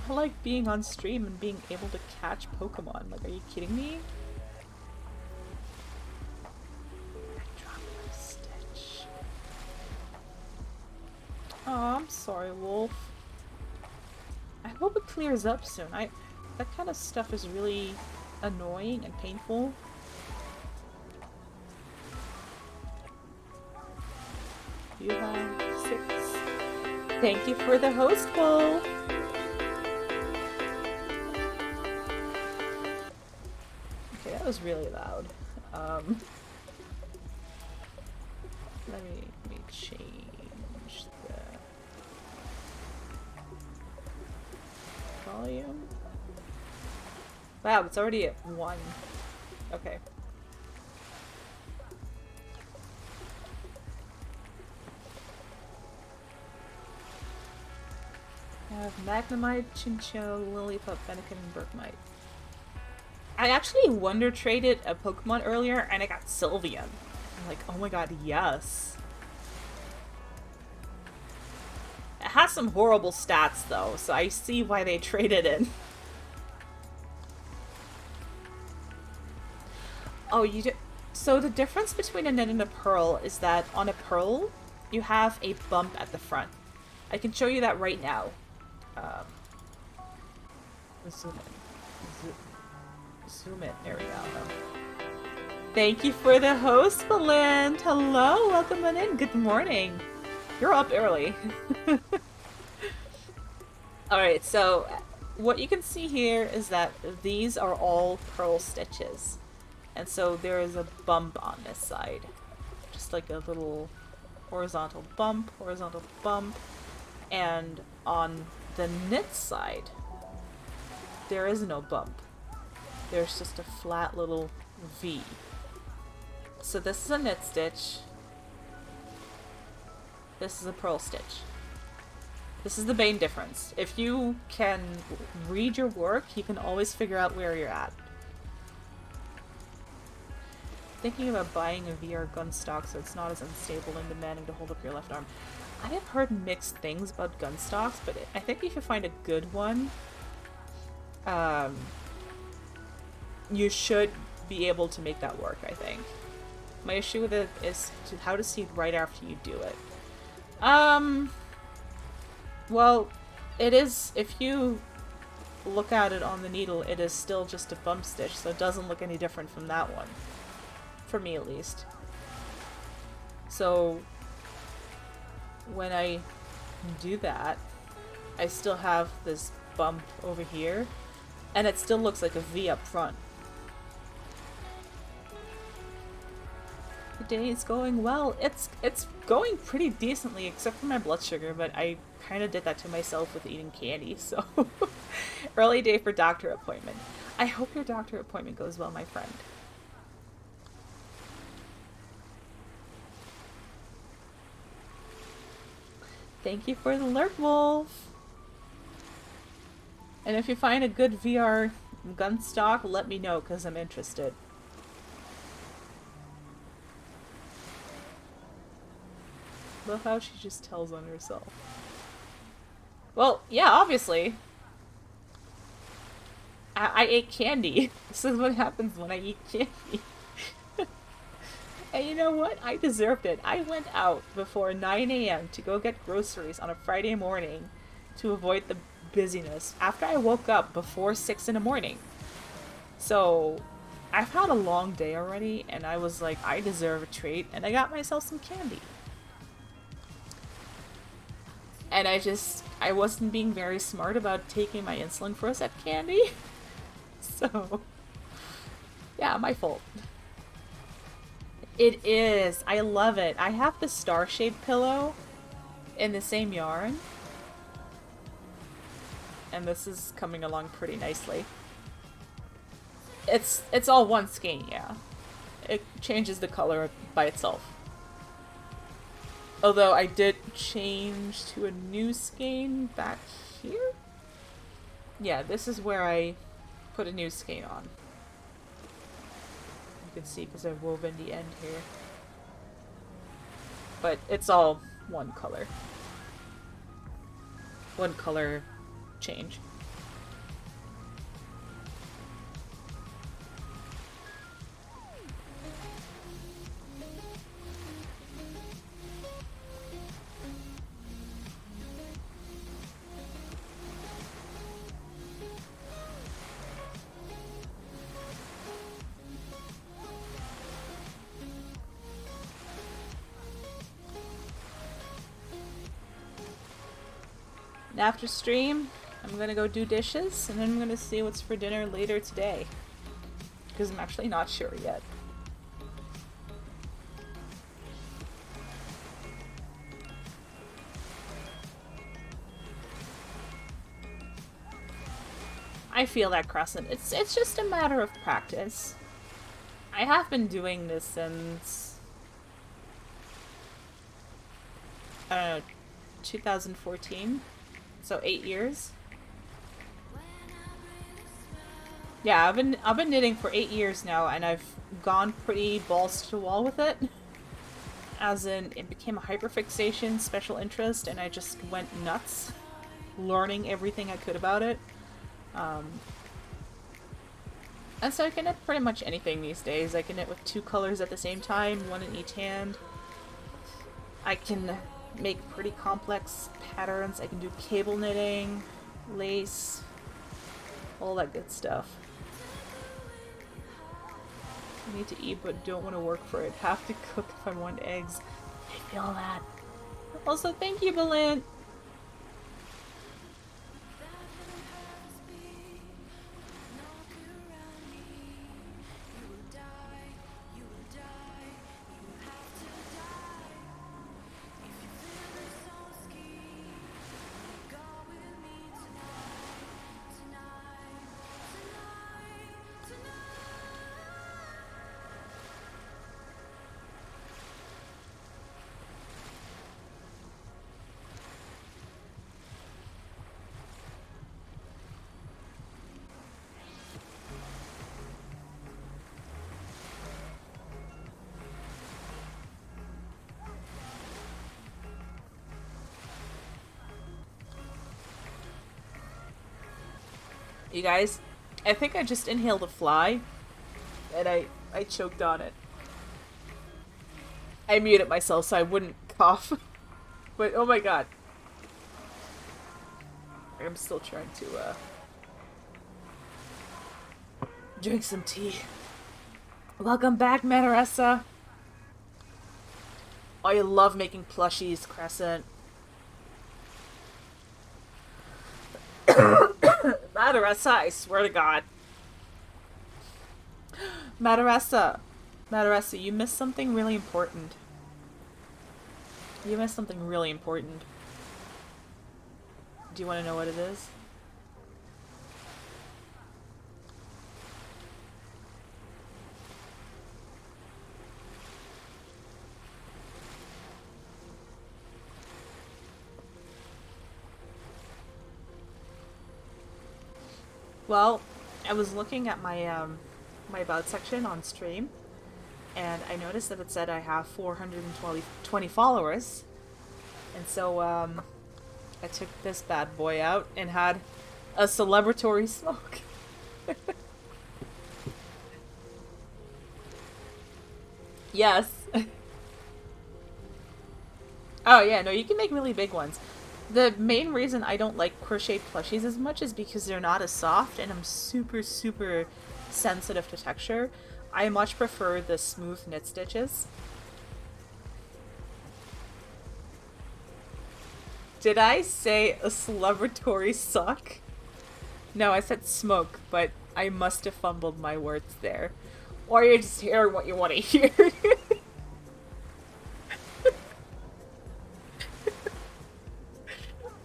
I like being on stream and being able to catch Pokemon. Like, are you kidding me? Oh, I'm sorry, Wolf. I hope it clears up soon. That kind of stuff is really annoying and painful. You have 6. Thank you for the host bowl. Okay, that was really loud. Let me change the volume. Wow, it's already at 1. Okay. I have Magnemite, Chinchou, Lillipup, Fennekin, and Berkmite. I actually wonder traded a Pokemon earlier and I got Sylveon. I'm like, oh my god, yes. It has some horrible stats though, so I see why they traded it. Oh, you do. So the difference between a Nin and a Pearl is that on a Pearl, you have a bump at the front. I can show you that right now. Zoom in. Zoom in. There we go. Thank you for the host, Belinda. Hello, welcome on in. Good morning. You're up early. Alright, so what you can see here is that these are all pearl stitches. And so there is a bump on this side. Just like a little horizontal bump. And on the knit side, there is no bump. There's just a flat little V. So this is a knit stitch. This is a pearl stitch. This is the main difference. If you can read your work, you can always figure out where you're at. Thinking about buying a VR gun stock so it's not as unstable and demanding to hold up your left arm. I have heard mixed things about gun stocks, but I think if you find a good one, you should be able to make that work, I think. My issue with it is how to see it right after you do it. Well, it is, if you look at it on the needle, it is still just a bump stitch, so it doesn't look any different from that one. For me, at least. So, when I do that, I still have this bump over here, and it still looks like a V up front. The day is going well. It's going pretty decently, except for my blood sugar, but I kind of did that to myself with eating candy, so... Early day for doctor appointment. I hope your doctor appointment goes well, my friend. Thank you for the alert, Wolf. And if you find a good VR gun stock, let me know, because I'm interested. Love how she just tells on herself. Well, yeah, obviously. I ate candy. This is what happens when I eat candy. And you know what? I deserved it. I went out before 9 a.m. to go get groceries on a Friday morning to avoid the busyness after I woke up before 6 in the morning. So, I've had a long day already, and I was like, I deserve a treat, and I got myself some candy. And I wasn't being very smart about taking my insulin for that candy. So, yeah, my fault. It is. I love it. I have the star-shaped pillow in the same yarn. And this is coming along pretty nicely. It's all one skein, yeah. It changes the color by itself. Although I did change to a new skein back here? Yeah, this is where I put a new skein on. You can see because I've woven the end here. But it's all one color. One color change. After stream, I'm gonna go do dishes, and then I'm gonna see what's for dinner later today. Because I'm actually not sure yet. I feel that, Crescent. It's just a matter of practice. I have been doing this since... I don't know, 2014? So 8 years. Yeah, I've been knitting for 8 years now, and I've gone pretty balls to the wall with it. As in, it became a hyperfixation, special interest, and I just went nuts, learning everything I could about it. Um, and so I can knit pretty much anything these days. I can knit with two colors at the same time, one in each hand. I can make pretty complex patterns. I can do cable knitting, lace, all that good stuff. I need to eat but don't want to work for it. Have to cook if I want eggs. I feel that. Also, thank you, Belin. You guys, I think I just inhaled a fly, and I choked on it. I muted myself so I wouldn't cough. But oh my god. I'm still trying to drink some tea. Welcome back, Mataressa. Oh, you love making plushies, Crescent. Mataressa, I swear to god. Mataressa. Mataressa, you missed something really important. You missed something really important. Do you want to know what it is? Well, I was looking at my about section on stream, and I noticed that it said I have 420 followers, and so I took this bad boy out and had a celebratory smoke. Yes. Oh yeah, no, you can make really big ones. The main reason I don't like crochet plushies as much is because they're not as soft, and I'm super, super sensitive to texture. I much prefer the smooth knit stitches. Did I say a celebratory suck? No, I said smoke, but I must have fumbled my words there. Or you're just hearing what you want to hear.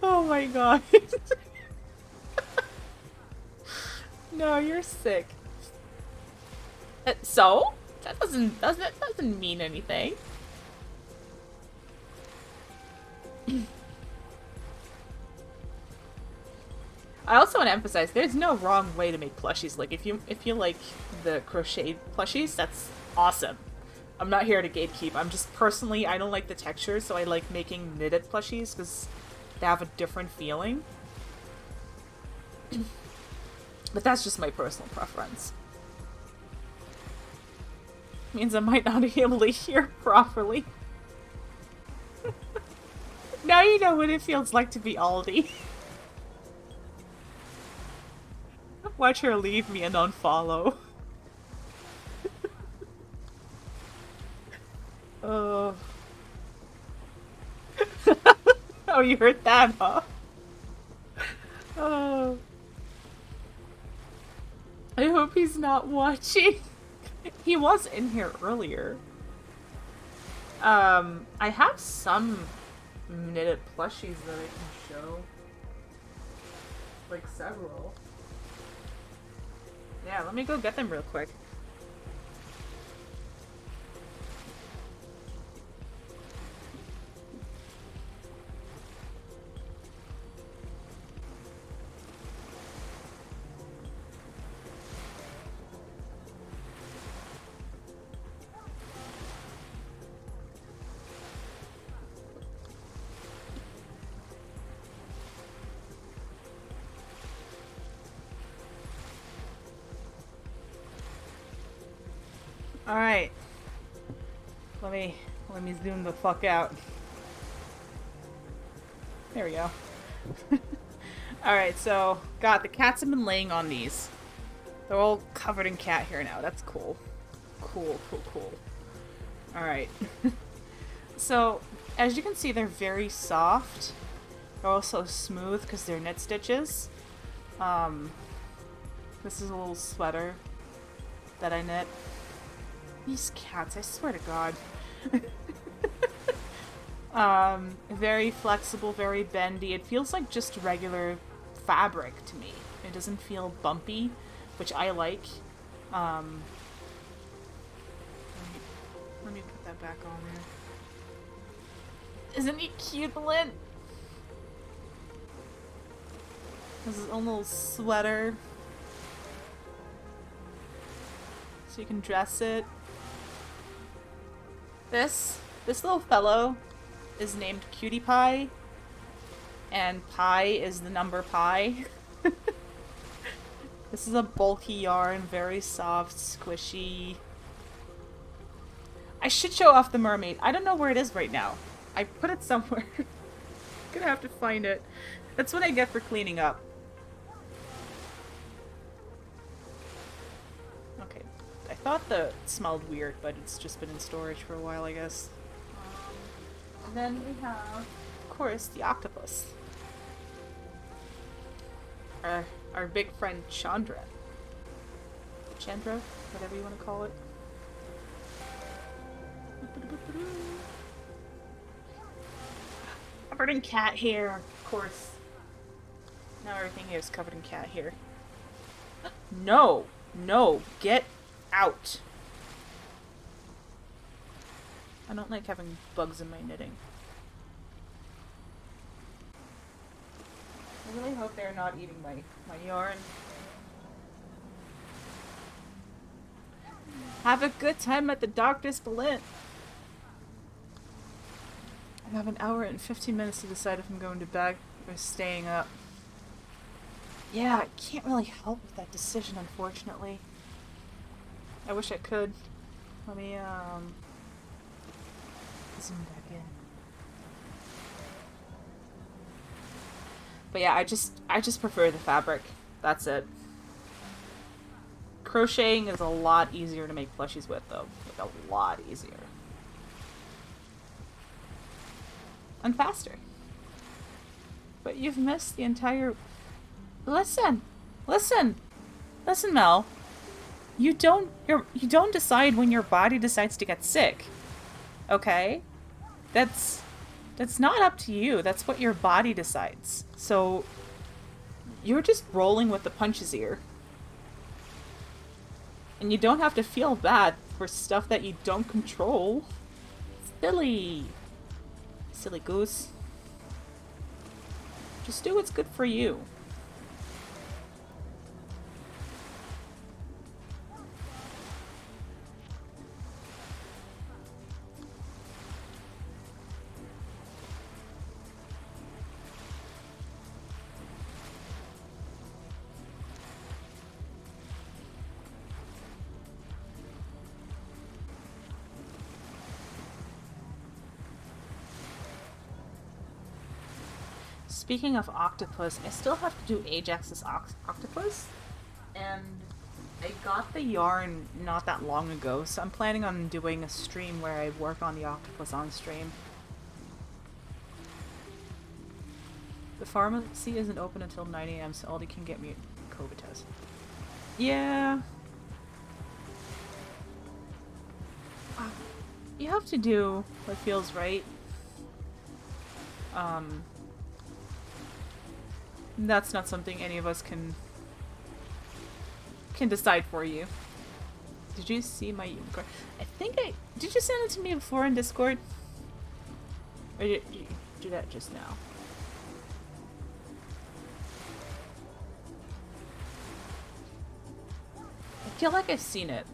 Oh my god. No, you're sick. So? That doesn't mean anything. I also want to emphasize there's no wrong way to make plushies. Like if you like the crocheted plushies, that's awesome. I'm not here to gatekeep. I'm just personally I don't like the texture, so I like making knitted plushies because they have a different feeling. But that's just my personal preference. Means I might not be able to hear properly. Now you know what it feels like to be Aldi. Watch her leave me and unfollow. Oh. Oh, you heard that, huh? Oh. I hope he's not watching. He was in here earlier. I have some knitted plushies that I can show. Like several. Yeah, let me go get them real quick. Alright. Let me zoom the fuck out. There we go. Alright, so the cats have been laying on these. They're all covered in cat hair now. That's cool. Cool. Alright. So, as you can see, they're very soft. They're also smooth because they're knit stitches. This is a little sweater that I knit. These cats, I swear to God. Very flexible, very bendy. It feels like just regular fabric to me. It doesn't feel bumpy, which I like. Let me put that back on there. Isn't he cute, Lynn? This is his own little sweater. So you can dress it. This little fellow is named Cutie Pie. And pi is the number pi. This is a bulky yarn, very soft, squishy. I should show off the mermaid. I don't know where it is right now. I put it somewhere. Gonna have to find it. That's what I get for cleaning up. Okay. I thought it smelled weird, but it's just been in storage for a while, I guess. And then we have, of course, the octopus. Our big friend Chandra. Chandra? Whatever you want to call it. Covered in cat hair, of course. Now everything here is covered in cat hair. No! No! Get out! I don't like having bugs in my knitting. I really hope they're not eating my yarn. Have a good time at the Doctor's Ballet. I have an hour and 15 minutes to decide if I'm going to bed or staying up. Yeah, I can't really help with that decision, unfortunately. I wish I could. Let me, zoom back in. But yeah, I just prefer the fabric. That's it. Crocheting is a lot easier to make plushies with, though. Like, a lot easier. And faster. But you've missed the entire... Listen! Listen! Listen, Mel. You don't decide when your body decides to get sick. Okay? That's not up to you. That's what your body decides. So, you're just rolling with the punches here. And you don't have to feel bad for stuff that you don't control. Silly. Silly goose. Just do what's good for you. Speaking of octopus, I still have to do Ajax's octopus, and I got the yarn not that long ago, so I'm planning on doing a stream where I work on the octopus on stream. The pharmacy isn't open until 9 AM, so Aldi can get me a COVID test. Yeah. You have to do what feels right. That's not something any of us can decide for you. Did you see my unicorn? Did you send it to me before in Discord? Or did you do that just now? I feel like I've seen it.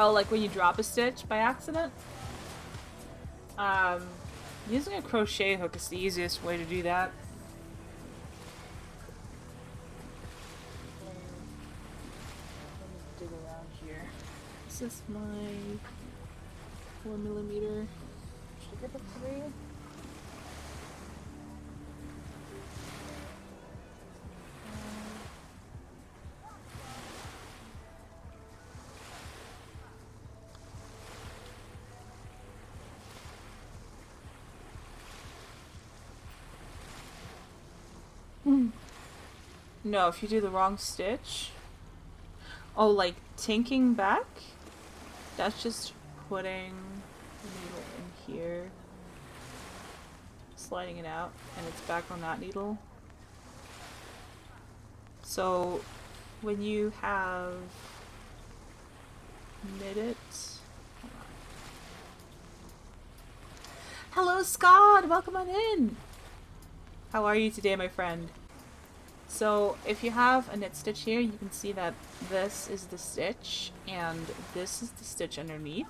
Oh, like when you drop a stitch by accident? Using a crochet hook is the easiest way to do that. Let me dig around here. This is my 4mm. Should I get the 3? No, if you do the wrong stitch. Oh, like tinking back? That's just putting the needle in here, sliding it out, and it's back on that needle. So when you have knit it. Hello, Scott! Welcome on in! How are you today, my friend? So if you have a knit stitch here, you can see that this is the stitch and this is the stitch underneath.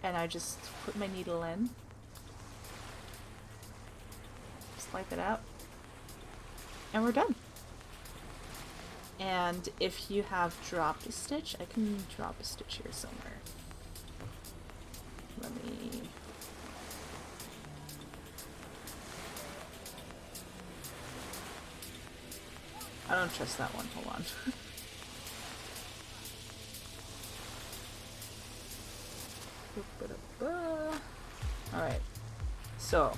And I just put my needle in, slide that out, and we're done. And if you have dropped a stitch, I can drop a stitch here somewhere. Let me... I don't trust that one. Hold on. Alright. So.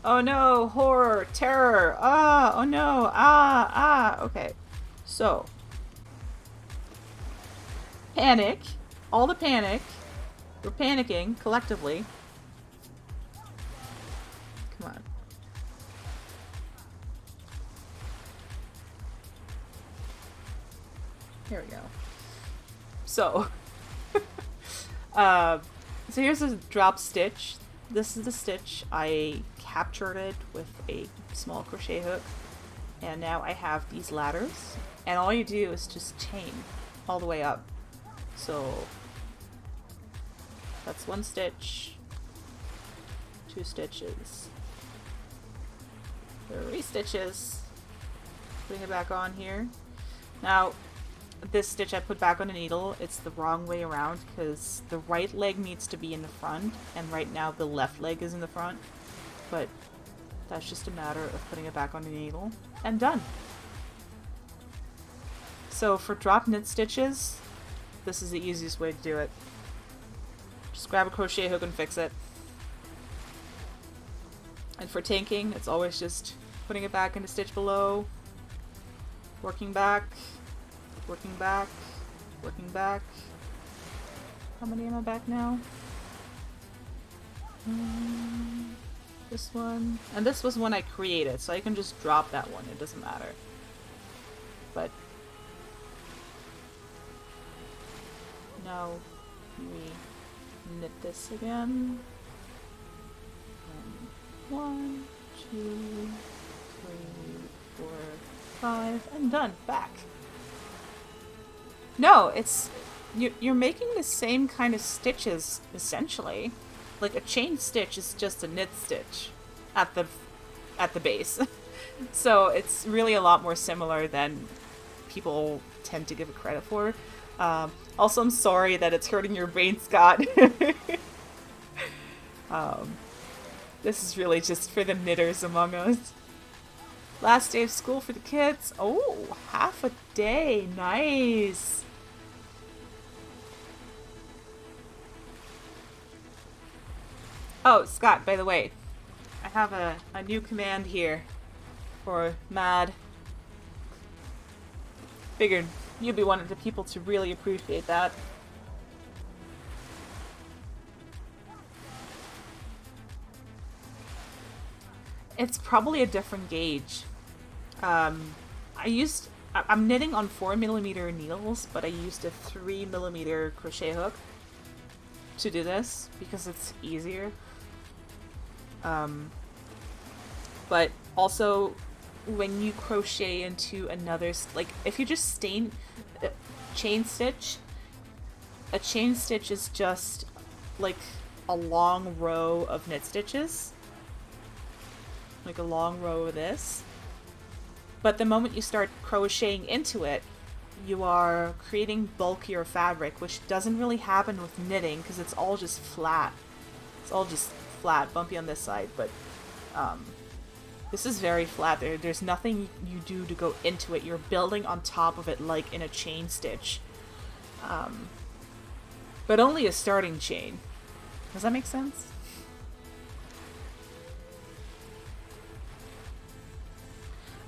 Oh no! Horror! Terror! Ah! Oh no! Ah! Ah! Okay. So. Panic. All the panic. We're panicking collectively. Come on. Here we go. So, so here's a drop stitch. This is the stitch. I captured it with a small crochet hook. And now I have these ladders. And all you do is just chain all the way up. So, that's one stitch, 2 stitches, 3 stitches, putting it back on here. Now, this stitch I put back on the needle, it's the wrong way around because the right leg needs to be in the front, and right now the left leg is in the front. But that's just a matter of putting it back on the needle, and done. So for drop knit stitches, this is the easiest way to do it. Just grab a crochet hook and fix it. And for tanking, it's always just putting it back in the stitch below, working back, working back, working back. How many am I back now? This one. And this was one I created, so I can just drop that one. It doesn't matter. But now we knit this again. 1, 2, 3, 4, 5, and done. Back. No, it's you're making the same kind of stitches essentially. Like a chain stitch is just a knit stitch at the base. So it's really a lot more similar than people tend to give it credit for. Also, I'm sorry that it's hurting your brain, Scott. This is really just for the knitters among us. Last day of school for the kids. Oh, half a day. Nice. Oh, Scott, by the way, I have a new command here for Mad. Figured you'd be one of the people to really appreciate that. It's probably a different gauge. I'm knitting on 4mm needles, but I used a 3mm crochet hook to do this because it's easier. But also, when you crochet into another, like if you just chain stitch A chain stitch is just like a long row of knit stitches. Like a long row of this. But the moment you start crocheting into it, you are creating bulkier fabric, which doesn't really happen with knitting because it's all just flat. It's all just flat, bumpy on this side, but this is very flat. There's nothing you do to go into it. You're building on top of it like in a chain stitch. But only a starting chain. Does that make sense?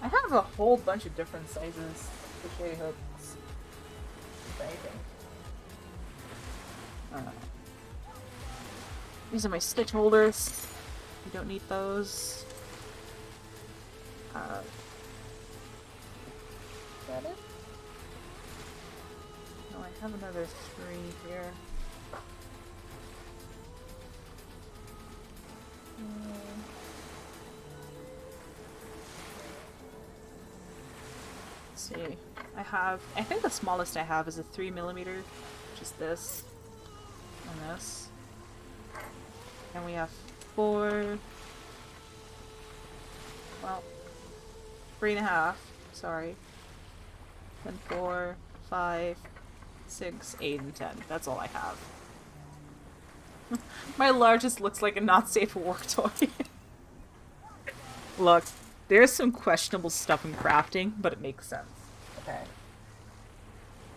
I have a whole bunch of different sizes crochet hooks, if anything. These are my stitch holders. You don't need those. Is that it? No, I have another 3 here. Let's see. I think the smallest I have is a 3mm, which is this and this. And we have 4, well, 3.5, sorry. Then 4, 5, 6, 8, and 10. That's all I have. My largest looks like a not safe for work toy. Look, there's some questionable stuff in crafting, but it makes sense. Okay.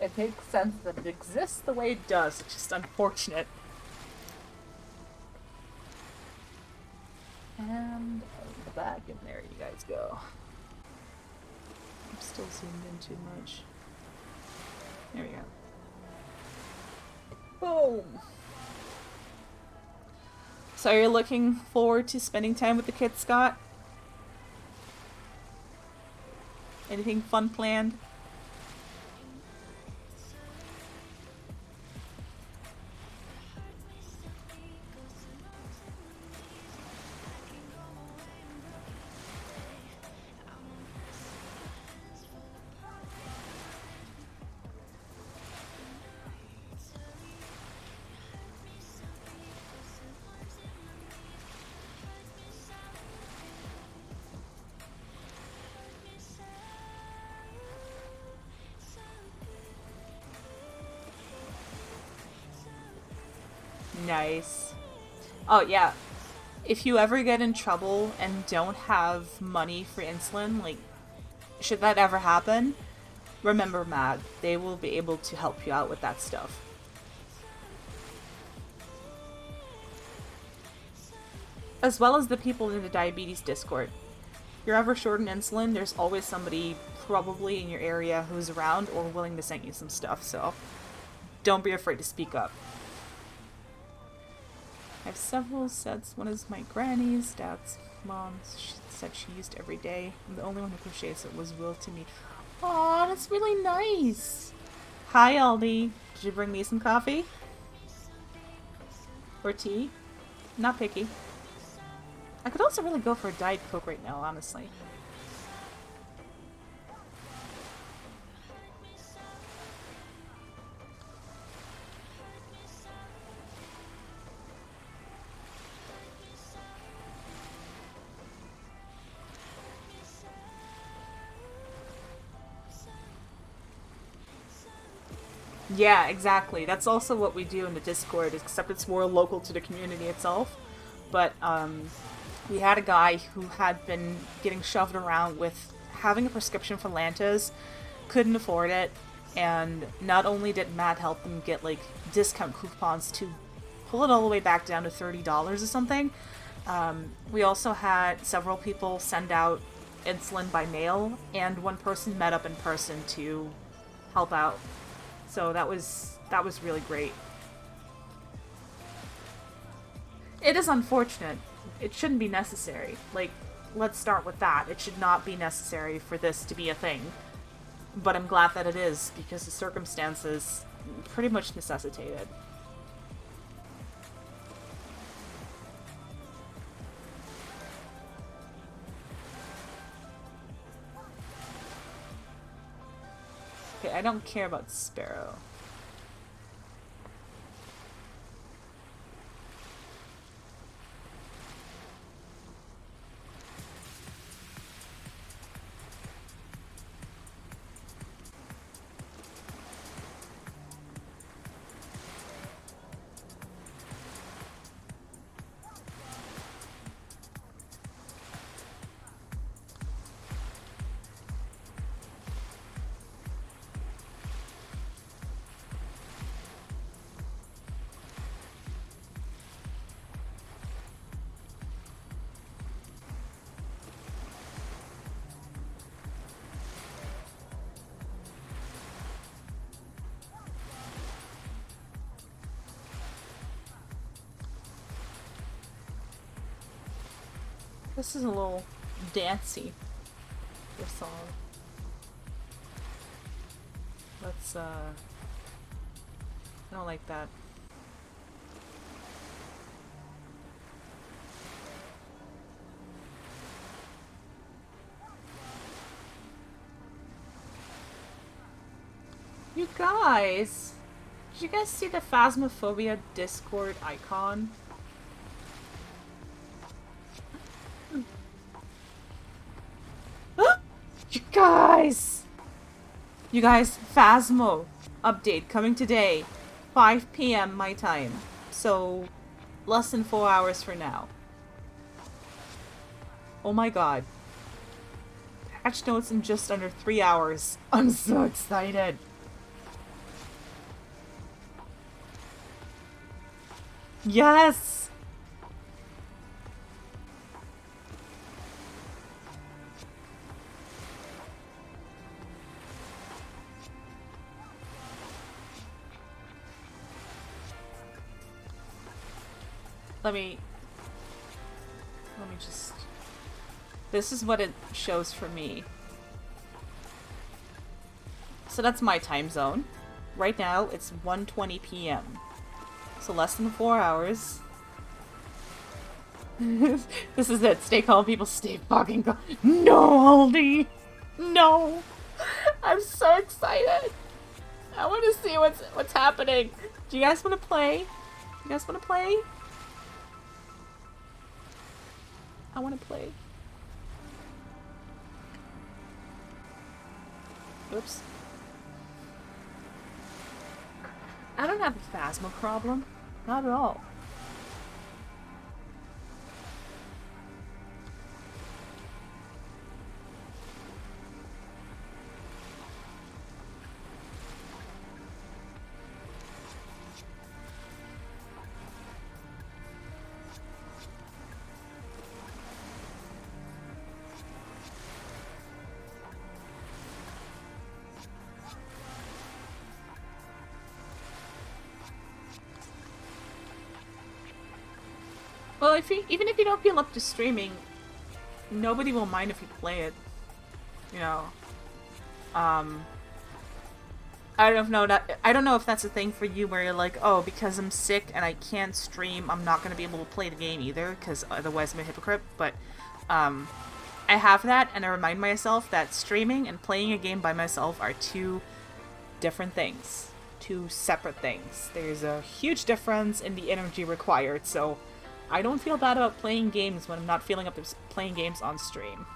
It makes sense that it exists the way it does. It's just unfortunate. And back in there you guys go. I'm still zoomed in too much. There we go. Boom! So you're looking forward to spending time with the kids, Scott? Anything fun planned? Nice. Oh, yeah. If you ever get in trouble and don't have money for insulin, like, should that ever happen, remember MAD. They will be able to help you out with that stuff. As well as the people in the diabetes Discord. If you're ever short on insulin, there's always somebody probably in your area who's around or willing to send you some stuff, so don't be afraid to speak up. I have several sets. One is my granny's, dad's mom's. She said she used every day. I'm the only one who crochets, so it was willed to me. Aw, that's really nice. Hi, Aldi. Did you bring me some coffee? Or tea? Not picky. I could also really go for a Diet Coke right now, honestly. Yeah, exactly. That's also what we do in the Discord, except it's more local to the community itself. But we had a guy who had been getting shoved around with having a prescription for Lantus, couldn't afford it, and not only did Matt help them get like discount coupons to pull it all the way back down to $30 or something, we also had several people send out insulin by mail, and one person met up in person to help out. So that was really great. It is unfortunate. It shouldn't be necessary. Like, let's start with that. It should not be necessary for this to be a thing. But I'm glad that it is, because the circumstances pretty much necessitate it. Okay, I don't care about Sparrow. This is a little dancey, this song. Let's, I don't like that. You guys! Did you guys see the Phasmophobia Discord icon? You guys! You guys, Phasmo update coming today, 5 p.m. my time. So, less than 4 hours for now. Oh my god. Patch notes in just under 3 hours. I'm so excited. Yes! Let me just... This is what it shows for me. So that's my time zone. Right now, it's 1:20 p.m. So less than 4 hours. This is it. Stay calm, people. Stay fucking calm. No, Aldi! No! I'm so excited! I want to see what's happening. Do you guys want to play? You guys want to play? I want to play. Oops. I don't have a Phasma problem. Not at all. Well, even if you don't feel up to streaming, nobody will mind if you play it. You know. I don't know if that's a thing for you where you're like, oh, because I'm sick and I can't stream, I'm not gonna be able to play the game either, because otherwise I'm a hypocrite. But I have that, and I remind myself that streaming and playing a game by myself are two different things, two separate things. There's a huge difference in the energy required, so I don't feel bad about playing games when I'm not feeling up to playing games on stream.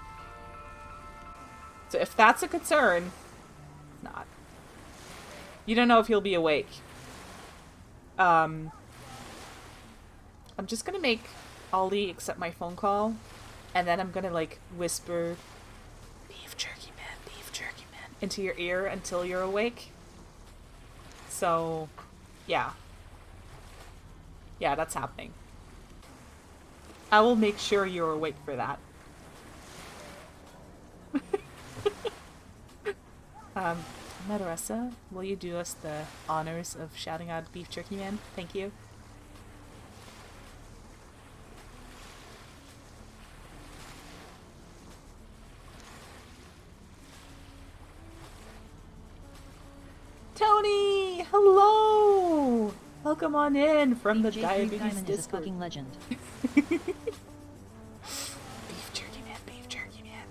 So if that's a concern, it's not. You don't know if you'll be awake. I'm just gonna make Ollie accept my phone call, and then I'm gonna, like, whisper, beef jerky man, into your ear until you're awake. So, yeah. Yeah, that's happening. I will make sure you're awake for that. Madarasa, will you do us the honors of shouting out Beef Jerky Man? Thank you. Tony! Hello! Welcome on in from the Diabetes Discord. Is a fucking legend. Beef Jerky Man.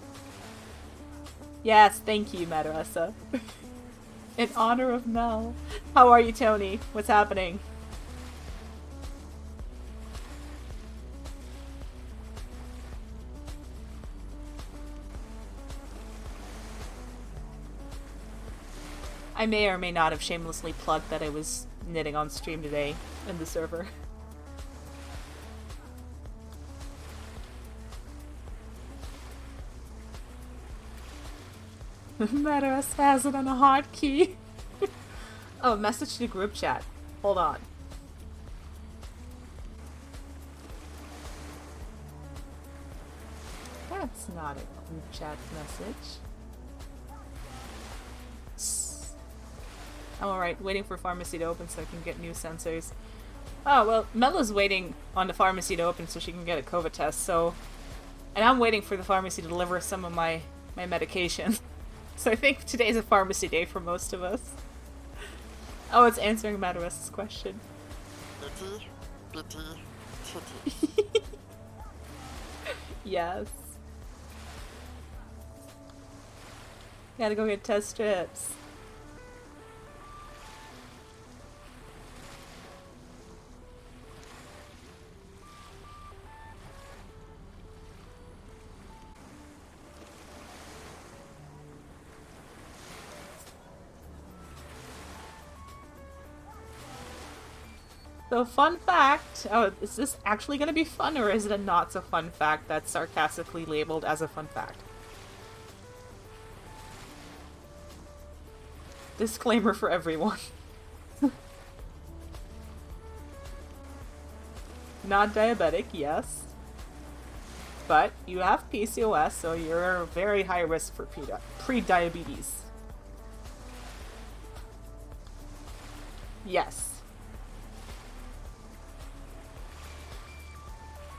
Yes, thank you, Madarasa. In honor of Mel. How are you, Tony? What's happening? I may or may not have shamelessly plugged that I was knitting on stream today in the server. Madarasa has it on a hotkey. Oh, message to the group chat. Hold on. That's not a group chat message. I'm alright, waiting for pharmacy to open so I can get new sensors. Oh, well, Mella's waiting on the pharmacy to open so she can get a COVID test, so And I'm waiting for the pharmacy to deliver some of my medication. So I think today's a pharmacy day for most of us. Oh, it's answering Madaressa's question. Itty bitty titties. Yes. Gotta go get test strips. So, fun fact. Oh, is this actually gonna be fun, or is it a not so fun fact that's sarcastically labeled as a fun fact? Disclaimer for everyone. Not diabetic, yes. But you have PCOS, so you're very high risk for pre-diabetes. Yes.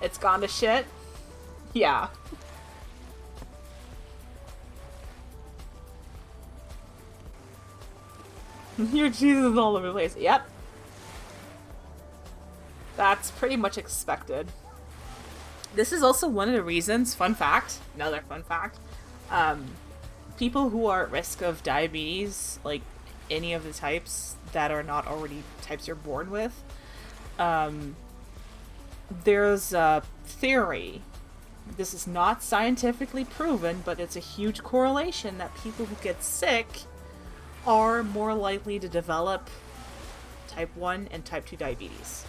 It's gone to shit? Yeah. Your cheese is all over the place. Yep. That's pretty much expected. This is also one of the reasons, fun fact, another fun fact, people who are at risk of diabetes, like any of the types that are not already types you're born with, there's a theory. This is not scientifically proven, but it's a huge correlation that people who get sick are more likely to develop type 1 and type 2 diabetes.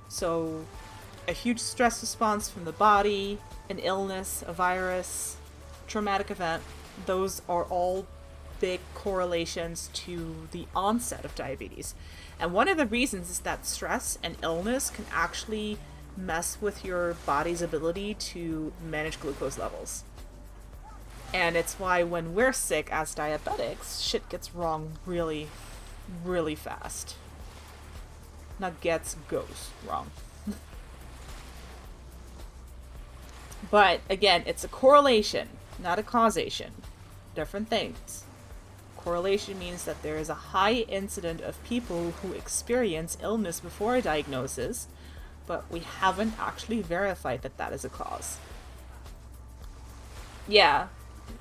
So, a huge stress response from the body, an illness, a virus, traumatic event, those are all big correlations to the onset of diabetes. And one of the reasons is that stress and illness can actually mess with your body's ability to manage glucose levels. And it's why when we're sick as diabetics, shit gets wrong really, really fast. Not goes wrong. But again, it's a correlation, not a causation. Different things. Correlation means that there is a high incidence of people who experience illness before a diagnosis, but we haven't actually verified that that is a cause. Yeah,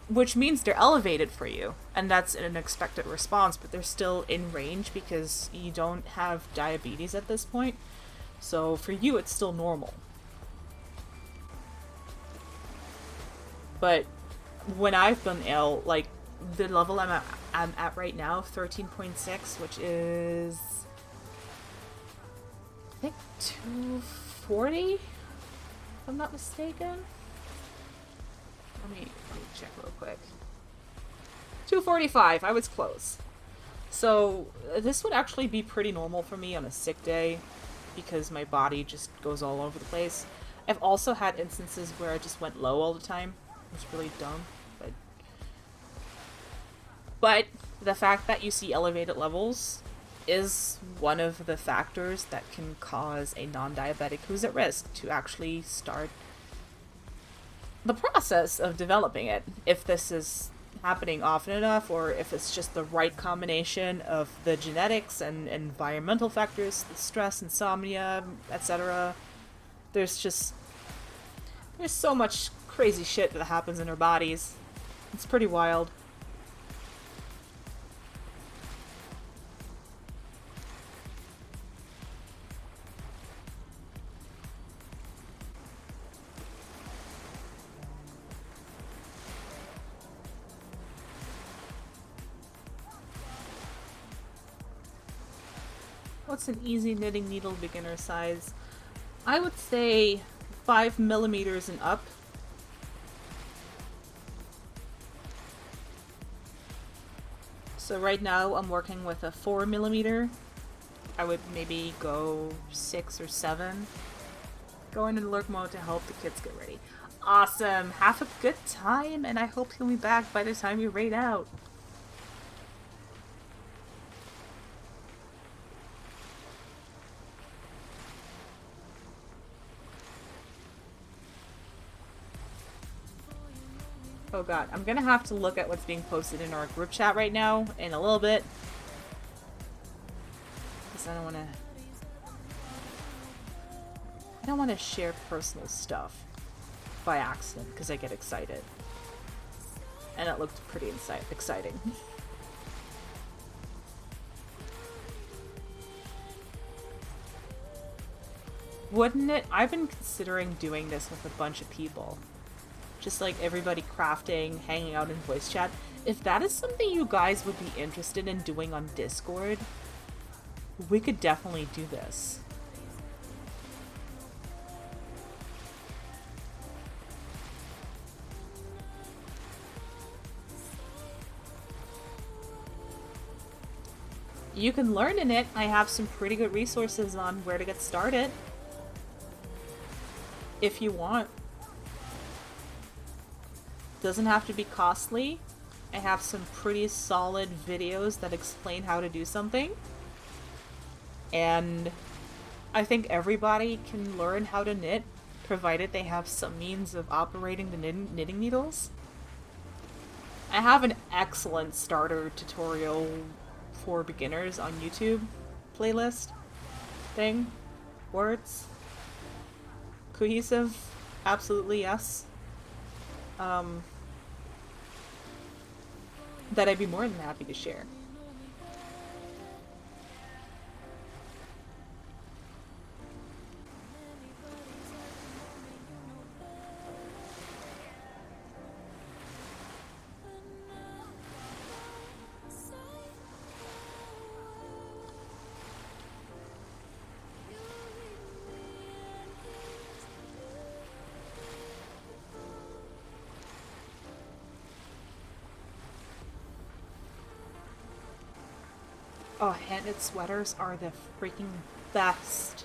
which means they're elevated for you, and that's an expected response, but they're still in range because you don't have diabetes at this point. So for you, it's still normal. But when I've been ill, like the level I'm at right now, 13.6, which is I think 240, if I'm not mistaken. Let me check real quick. 245, I was close. So this would actually be pretty normal for me on a sick day because my body just goes all over the place. I've also had instances where I just went low all the time. It's really dumb, but the fact that you see elevated levels is one of the factors that can cause a non-diabetic who's at risk to actually start the process of developing it, if this is happening often enough or if it's just the right combination of the genetics and environmental factors, the stress, insomnia, etc. There's so much crazy shit that happens in our bodies. It's pretty wild. What's an easy knitting needle beginner size? I would say 5 millimeters and up. So right now I'm working with a 4 millimeter. I would maybe go 6 or 7. Go into lurk mode to help the kids get ready. Awesome! Have a good time, and I hope you'll be back by the time you raid out. Oh god, I'm gonna have to look at what's being posted in our group chat right now in a little bit. Because I don't want to share personal stuff by accident because I get excited. And it looked pretty exciting. Wouldn't it? I've been considering doing this with a bunch of people. Just like everybody crafting, hanging out in voice chat. If that is something you guys would be interested in doing on Discord, we could definitely do this. You can learn in it. I have some pretty good resources on where to get started. If you want. Doesn't have to be costly. I have some pretty solid videos that explain how to do something. And I think everybody can learn how to knit, provided they have some means of operating the knitting needles. I have an excellent starter tutorial for beginners on YouTube playlist thing. Words. Cohesive. Absolutely yes. That I'd be more than happy to share. Oh, hand-knit sweaters are the freaking best.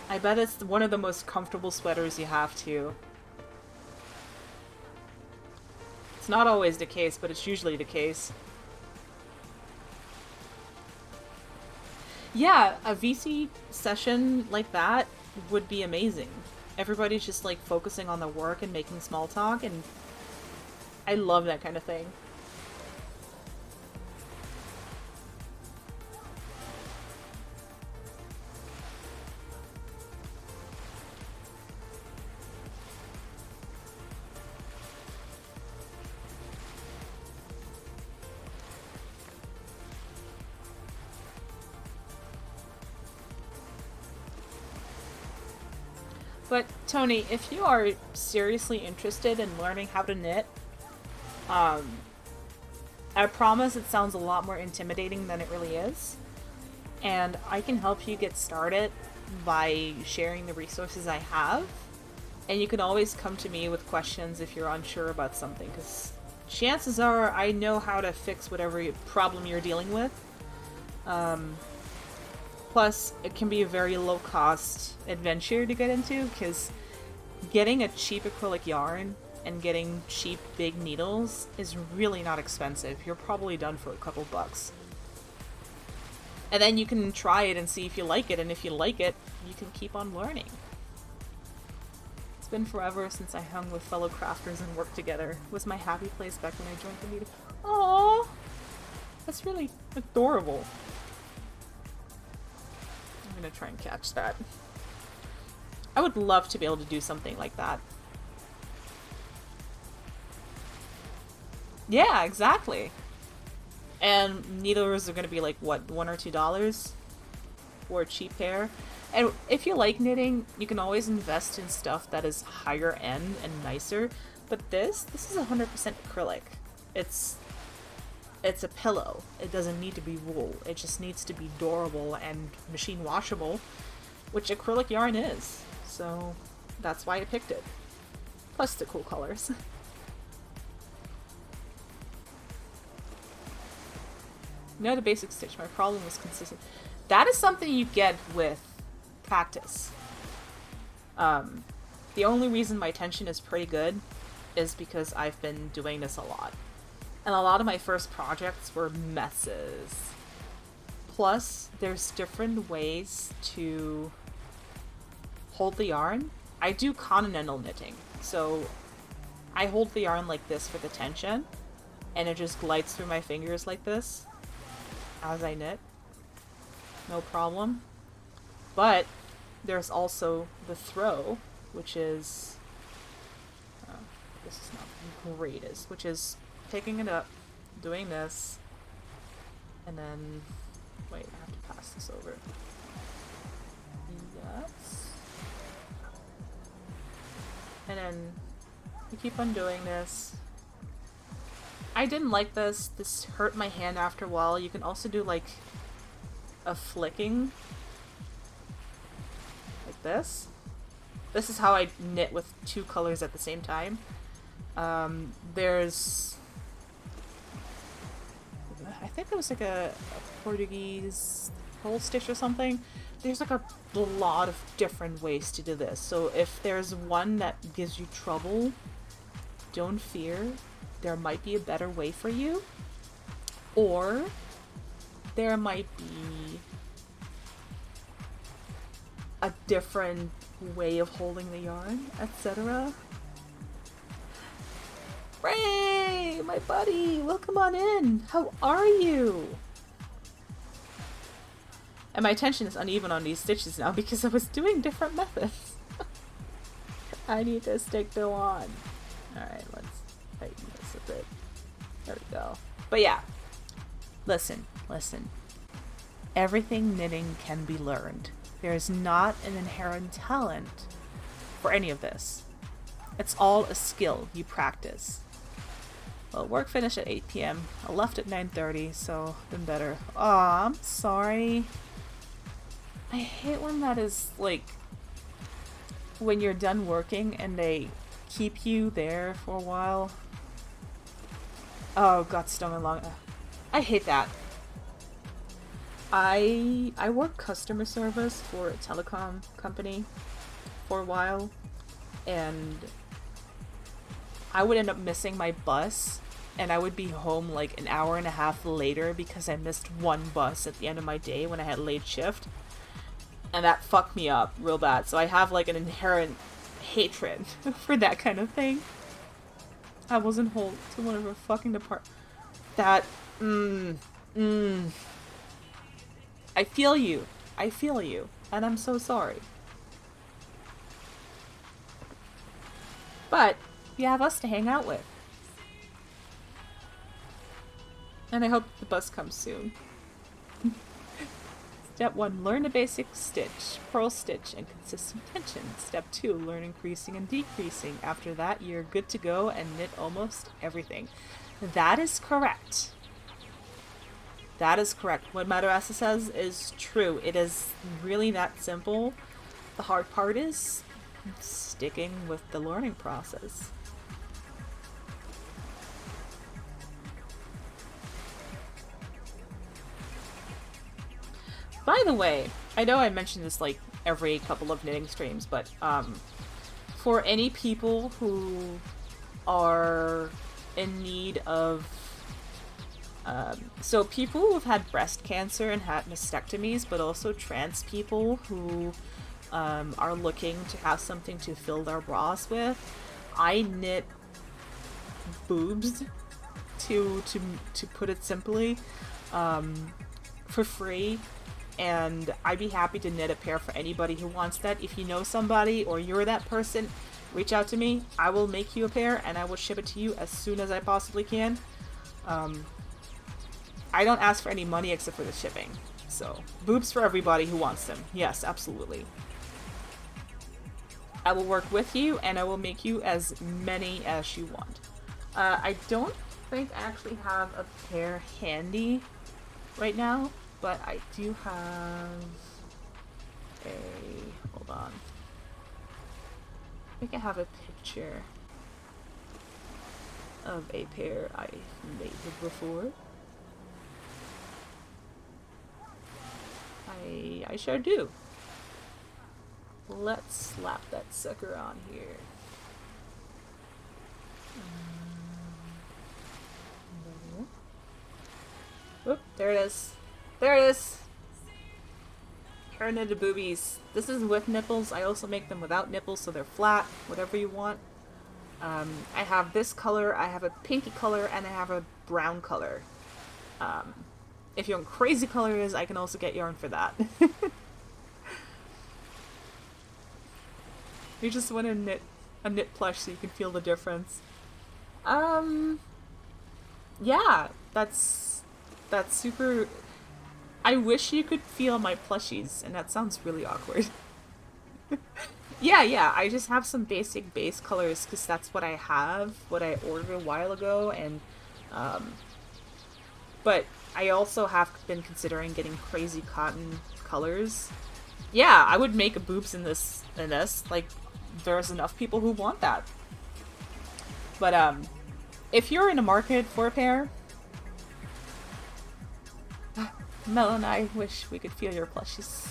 I bet it's one of the most comfortable sweaters you have too. It's not always the case, but it's usually the case. Yeah, a VC session like that would be amazing. Everybody's just like focusing on the work and making small talk, and I love that kind of thing. But, Tony, if you are seriously interested in learning how to knit, I promise it sounds a lot more intimidating than it really is. And I can help you get started by sharing the resources I have. And you can always come to me with questions if you're unsure about something, because chances are I know how to fix whatever problem you're dealing with. Plus, it can be a very low-cost adventure to get into, because getting a cheap acrylic yarn and getting cheap big needles is really not expensive. You're probably done for a couple bucks. And then you can try it and see if you like it, and if you like it, you can keep on learning. It's been forever since I hung with fellow crafters and worked together. It was my happy place back when I joined the meeting. Aww! That's really adorable. I'm gonna try and catch that. I would love to be able to do something like that. Yeah, exactly. And needlers are gonna be like, what, $1 or $2 for a cheap pair? And if you like knitting, you can always invest in stuff that is higher end and nicer. But this is 100% acrylic. It's a pillow. It doesn't need to be wool. It just needs to be durable and machine washable, which acrylic yarn is. So that's why I picked it. Plus the cool colors. Know the basic stitch. My problem was consistent. That is something you get with practice. The only reason my tension is pretty good is because I've been doing this a lot. And a lot of my first projects were messes. Plus, there's different ways to hold the yarn. I do continental knitting, so I hold the yarn like this for the tension, and it just glides through my fingers like this as I knit. No problem. But there's also the throw, which is... this is not the greatest, which is picking it up, doing this, and then... wait, I have to pass this over. Yes. And then you keep on doing this. I didn't like this. This hurt my hand after a while. You can also do like a flicking. Like this. This is how I knit with two colors at the same time. There's... I think it was like a Portuguese pole stitch or something. There's like a lot of different ways to do this. So if there's one that gives you trouble, don't fear. There might be a better way for you. Or there might be a different way of holding the yarn, etc. Ray, my buddy, welcome on in. How are you? And my tension is uneven on these stitches now because I was doing different methods. I need to stick to one. Alright, let's tighten this a bit. There we go. But yeah, listen. Everything knitting can be learned. There is not an inherent talent for any of this. It's all a skill you practice. Well, work finished at 8 p.m. I left at 9:30, so been better. Aw, I'm sorry. I hate when that is, like, when you're done working and they keep you there for a while. Oh, got stung along. I hate that. I worked customer service for a telecom company for a while, and I would end up missing my bus, and I would be home like an hour and a half later because I missed one bus at the end of my day when I had late shift. And that fucked me up real bad. So I have like an inherent hatred for that kind of thing. I wasn't hold to one of her fucking department. That, I feel you. And I'm so sorry. But you have us to hang out with. And I hope the bus comes soon. Step 1, learn the basic stitch, purl stitch, and consistent tension. Step 2, learn increasing and decreasing. After that, you're good to go and knit almost everything. That is correct. That is correct. What Madarasa says is true. It is really that simple. The hard part is sticking with the learning process. By the way, I know I mention this like every couple of knitting streams, but for any people who are in need of so people who have had breast cancer and had mastectomies, but also trans people who are looking to have something to fill their bras with, I knit boobs, to put it simply, for free. And I'd be happy to knit a pair for anybody who wants that. If you know somebody or you're that person, reach out to me. I will make you a pair and I will ship it to you as soon as I possibly can. I don't ask for any money except for the shipping. So, boobs for everybody who wants them. Yes, absolutely. I will work with you and I will make you as many as you want. I don't think I actually have a pair handy right now. But I do have a... hold on. I think I have a picture of a pair I made before. I sure do. Let's slap that sucker on here. Oop, there it is. There it is! Turn into boobies. This is with nipples. I also make them without nipples, so they're flat. Whatever you want. I have this color, I have a pinky color, and I have a brown color. If you want crazy colors, I can also get yarn for that. You just want to knit a knit plush so you can feel the difference. Um, yeah, that's super. I wish you could feel my plushies, and that sounds really awkward. Yeah, I just have some basic base colors because that's what I have, what I ordered a while ago, and um, but I also have been considering getting crazy cotton colors. Yeah, I would make boobs in this. Like, there's enough people who want that. But if you're in a market for a pair, Mel and I wish we could feel your plushies.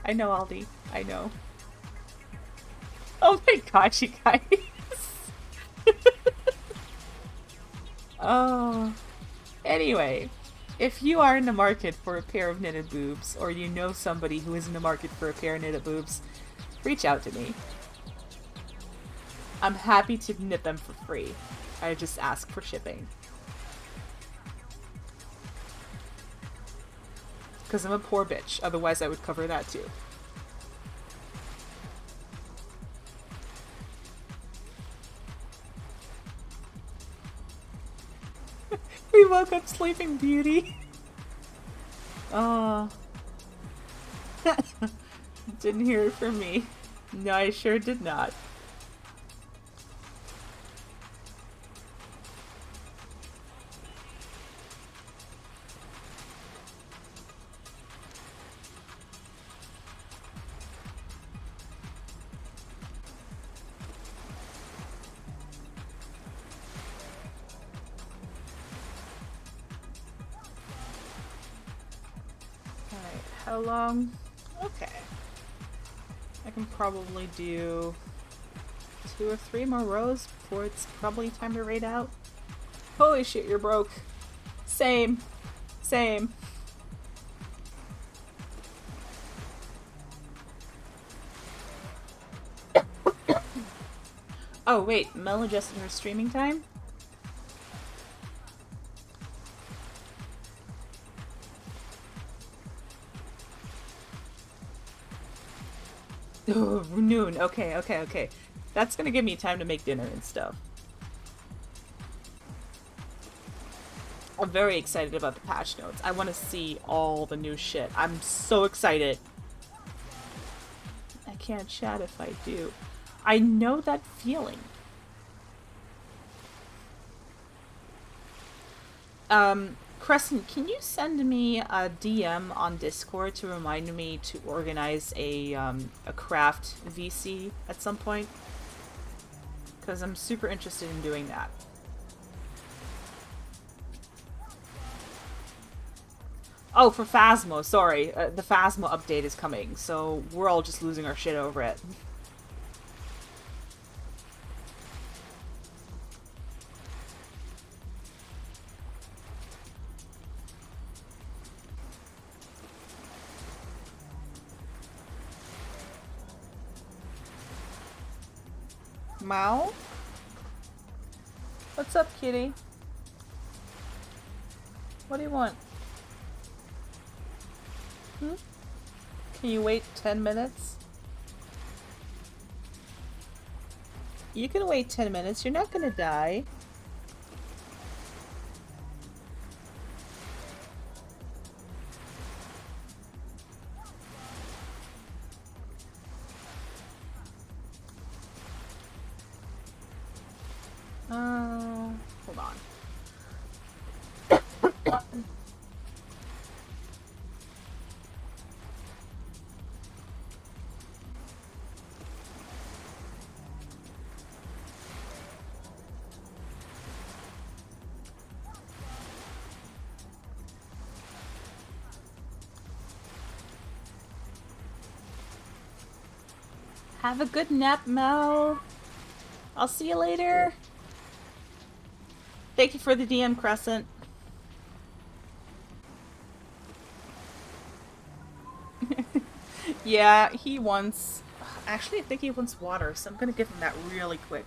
I know, Aldi. I know. Oh my god, you guys. Oh. Anyway, if you are in the market for a pair of knitted boobs, or you know somebody who is in the market for a pair of knitted boobs, reach out to me. I'm happy to knit them for free. I just ask for shipping. Because I'm a poor bitch, otherwise I would cover that too. We woke up Sleeping Beauty. Oh. Didn't hear it from me. No, I sure did not. Alright, how long? Okay. I can probably do 2 or 3 more rows before it's probably time to raid out. Holy shit, you're broke. Same. Same. Oh, wait, Mel adjusted her streaming time? Oh, noon. Okay. That's gonna give me time to make dinner and stuff. I'm very excited about the patch notes. I want to see all the new shit. I'm so excited. I can't chat if I do. I know that feeling. Crescent, can you send me a DM on Discord to remind me to organize a craft VC at some point? Because I'm super interested in doing that. Oh, for Phasmo, sorry. The Phasmo update is coming, so we're all just losing our shit over it. Mao? What's up, kitty? What do you want? Hmm? Can you wait 10 minutes? You can wait 10 minutes. You're not gonna die. Hold on. Have a good nap, Mel. I'll see you later. Thank you for the DM, Crescent. Yeah, he wants... Actually, I think he wants water, so I'm gonna give him that really quick.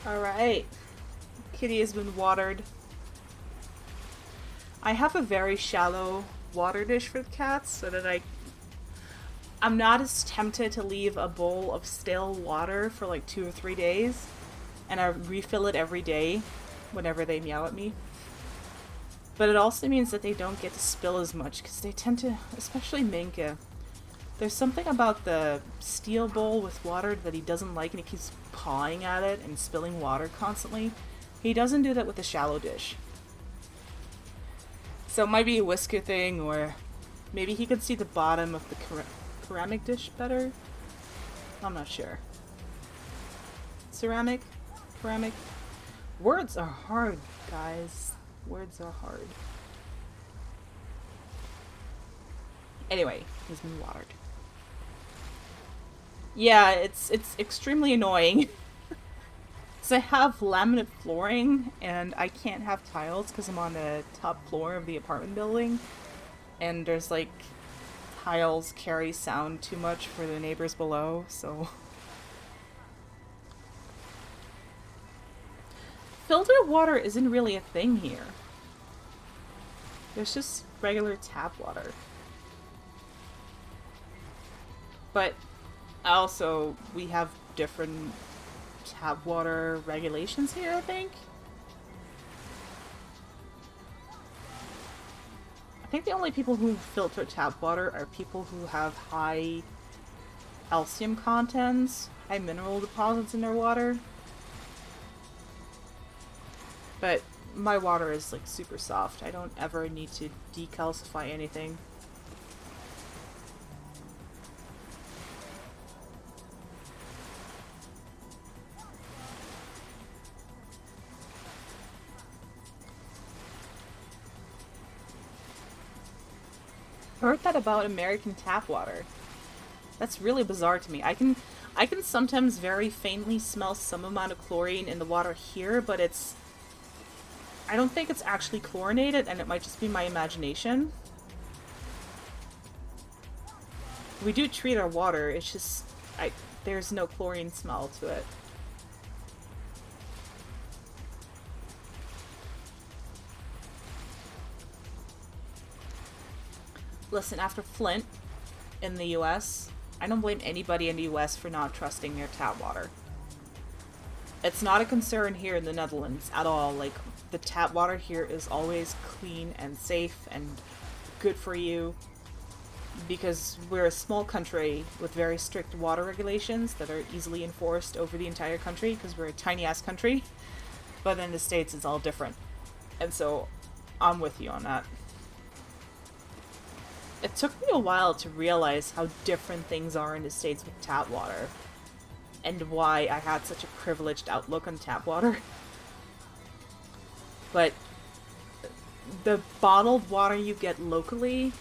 Alright. Kitty has been watered. I have a very shallow water dish for the cats so that I'm not as tempted to leave a bowl of stale water for like 2 or 3 days, and I refill it every day whenever they meow at me. But it also means that they don't get to spill as much because they tend to, especially Minka. There's something about the steel bowl with water that he doesn't like, and he keeps pawing at it and spilling water constantly. He doesn't do that with the shallow dish. So it might be a whisker thing, or maybe he could see the bottom of the ceramic dish better? I'm not sure. Ceramic? Ceramic? Words are hard, guys. Words are hard. Anyway, he's been watered. Yeah, it's extremely annoying. So I have laminate flooring, and I can't have tiles because I'm on the top floor of the apartment building. And there's like, tiles carry sound too much for the neighbors below, so... Filtered water isn't really a thing here. There's just regular tap water. But also, we have different tap water regulations here, I think. I think the only people who filter tap water are people who have high calcium contents, high mineral deposits in their water. But my water is like super soft. I don't ever need to decalcify anything. Heard that about American tap water. That's really bizarre to me. I can sometimes very faintly smell some amount of chlorine in the water here, but I don't think it's actually chlorinated, and it might just be my imagination. We do treat our water, it's just there's no chlorine smell to it. Listen, after Flint in the US, I don't blame anybody in the US for not trusting their tap water. It's not a concern here in the Netherlands at all. Like, the tap water here is always clean and safe and good for you, because we're a small country with very strict water regulations that are easily enforced over the entire country because we're a tiny ass country. But in the States it's all different. And so I'm with you on that. It took me a while to realize how different things are in the States with tap water, and why I had such a privileged outlook on tap water. But the bottled water you get locally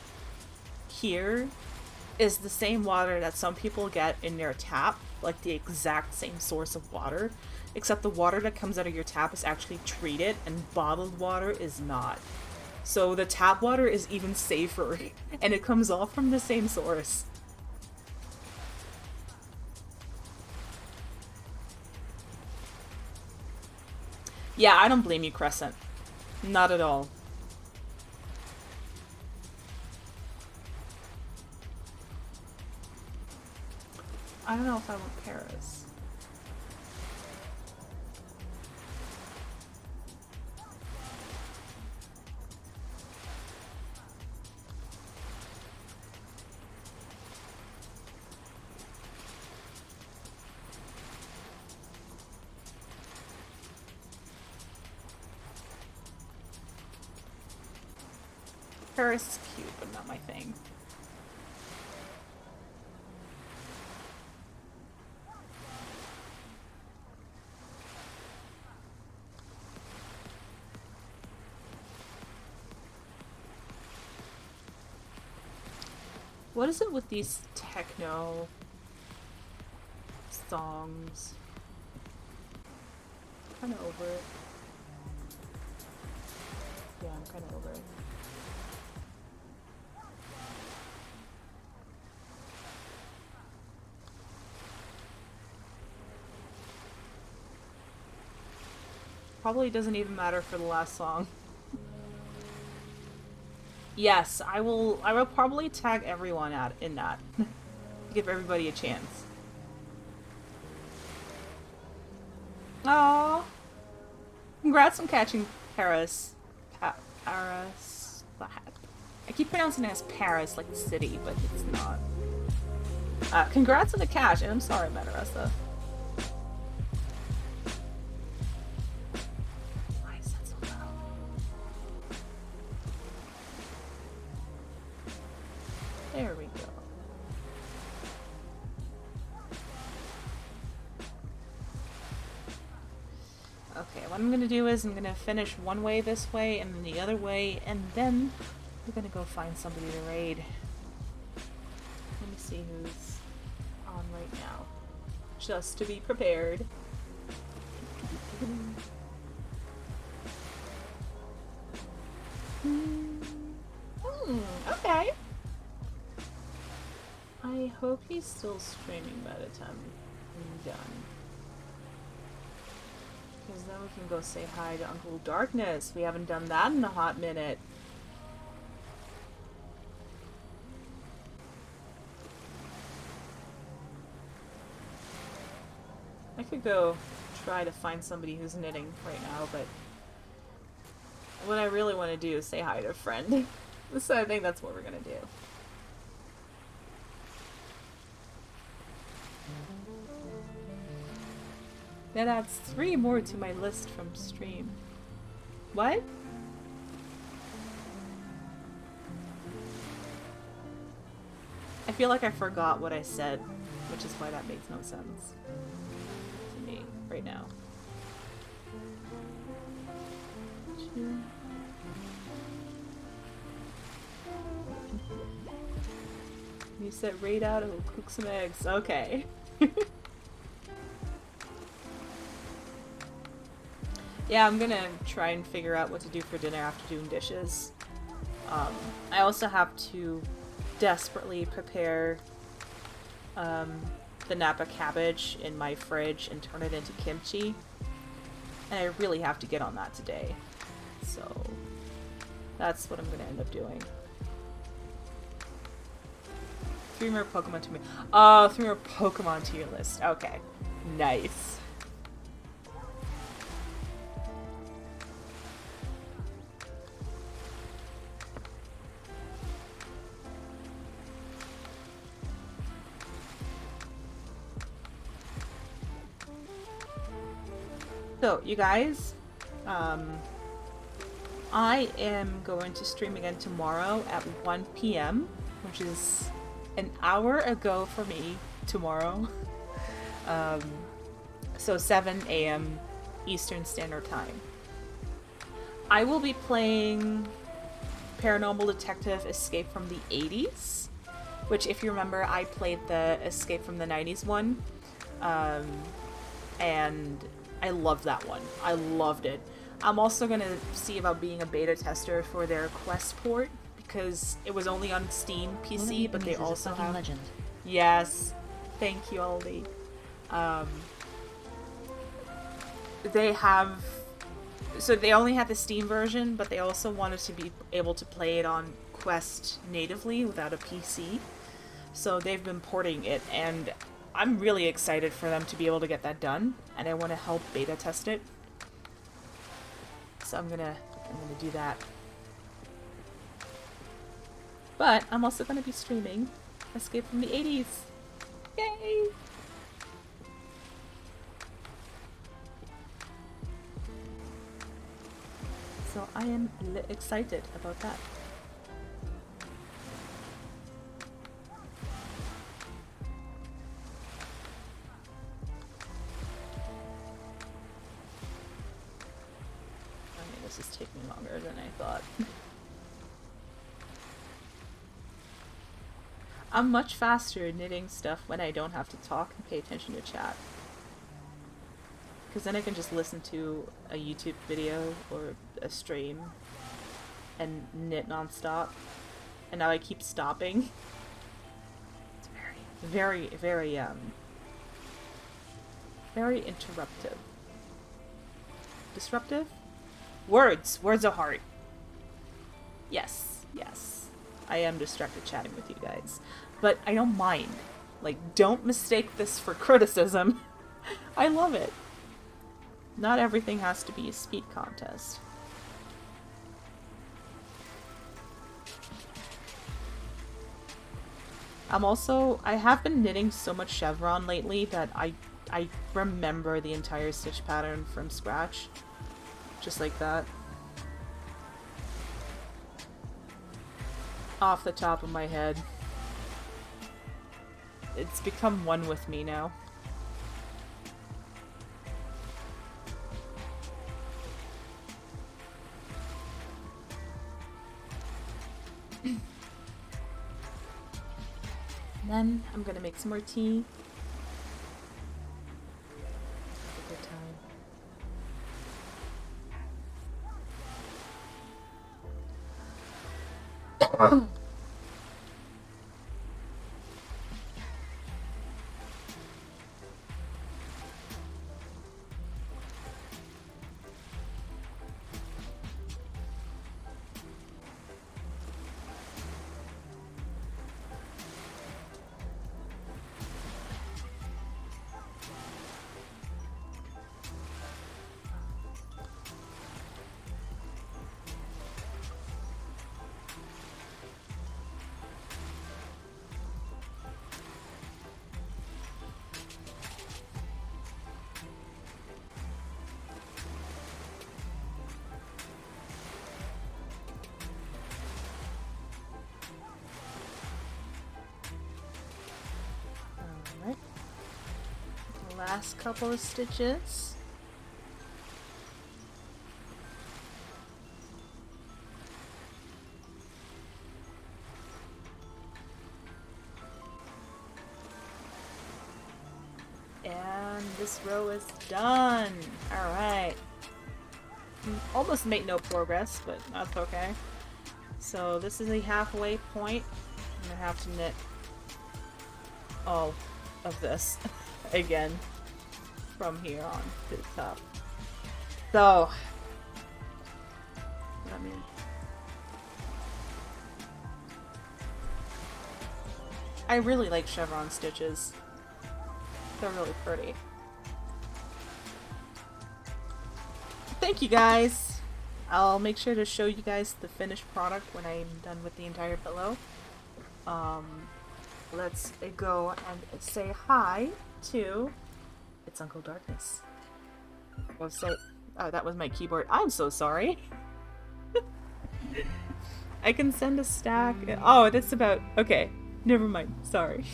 here is the same water that some people get in their tap, like the exact same source of water, except the water that comes out of your tap is actually treated and bottled water is not. So the tap water is even safer, and it comes all from the same source. Yeah, I don't blame you, Crescent. Not at all. I don't know if I want Paris. Paris is cute, but not my thing. What is it with these techno songs? I'm kinda over it. Yeah, I'm kinda over it. probably doesn't even matter for the last song. Yes, I will probably tag everyone in that. Give everybody a chance. Aww. Congrats on catching Paris. Paris. I keep pronouncing it as Paris, like the city, but it's not. Congrats on the catch, and I'm sorry, Madarasa. Why is that so loud? There we go. Okay, what I'm gonna do is I'm gonna finish one way this way and then the other way, and then we're gonna go find somebody to raid. Let me see who's on right now. Just to be prepared. Okay. I hope he's still streaming by the time I'm done. Because then we can go say hi to Uncle Darkness. We haven't done that in a hot minute. I could go try to find somebody who's knitting right now, but what I really want to do is say hi to a friend. So I think that's what we're gonna do. That adds 3 more to my list from stream. What? I feel like I forgot what I said, which is why that makes no sense to me right now. You said raid out, it'll cook some eggs. Okay. Yeah, I'm gonna try and figure out what to do for dinner after doing dishes. I also have to desperately prepare the Napa cabbage in my fridge and turn it into kimchi. And I really have to get on that today. So that's what I'm gonna end up doing. 3 more Pokemon to me. Oh, 3 more Pokemon to your list. Okay. Nice. So, you guys, I am going to stream again tomorrow at 1 p.m., which is an hour ago for me tomorrow. So 7 a.m. Eastern Standard Time. I will be playing Paranormal Detective Escape from the 80s, which, if you remember, I played the Escape from the 90s one, and I loved that one. I loved it. I'm also gonna see about being a beta tester for their Quest port, because it was only on Steam PC, but they also have... Legend. Yes. Thank you, Aldi. They have... So they only had the Steam version, but they also wanted to be able to play it on Quest natively without a PC. So they've been porting it, and I'm really excited for them to be able to get that done, and I want to help beta test it. So I'm gonna do that. But I'm also gonna be streaming Escape from the 80s. Yay! So I am excited about that. This is taking longer than I thought. I'm much faster at knitting stuff when I don't have to talk and pay attention to chat. Because then I can just listen to a YouTube video or a stream and knit nonstop. And now I keep stopping. It's very, very interruptive. Disruptive? Words. Words of heart. Yes. Yes. I am distracted chatting with you guys. But I don't mind. Like, don't mistake this for criticism. I love it. Not everything has to be a speed contest. I have been knitting so much chevron lately that I remember the entire stitch pattern from scratch. Just like that. Off the top of my head. It's become one with me now. Then I'm gonna make some more tea. Have a good time. Alright. Last couple of stitches. And this row is done. Alright. Almost make no progress, but that's okay. So this is a halfway point. I'm gonna have to knit all of this again from here on to the top. So, I mean, I really like chevron stitches. They're really pretty. Thank you guys! I'll make sure to show you guys the finished product when I'm done with the entire pillow. Let's go and say hi to... It's Uncle Darkness. Let's say... Oh, that was my keyboard. I'm so sorry. I can send a stack... Oh, that's about... Okay, never mind. Sorry.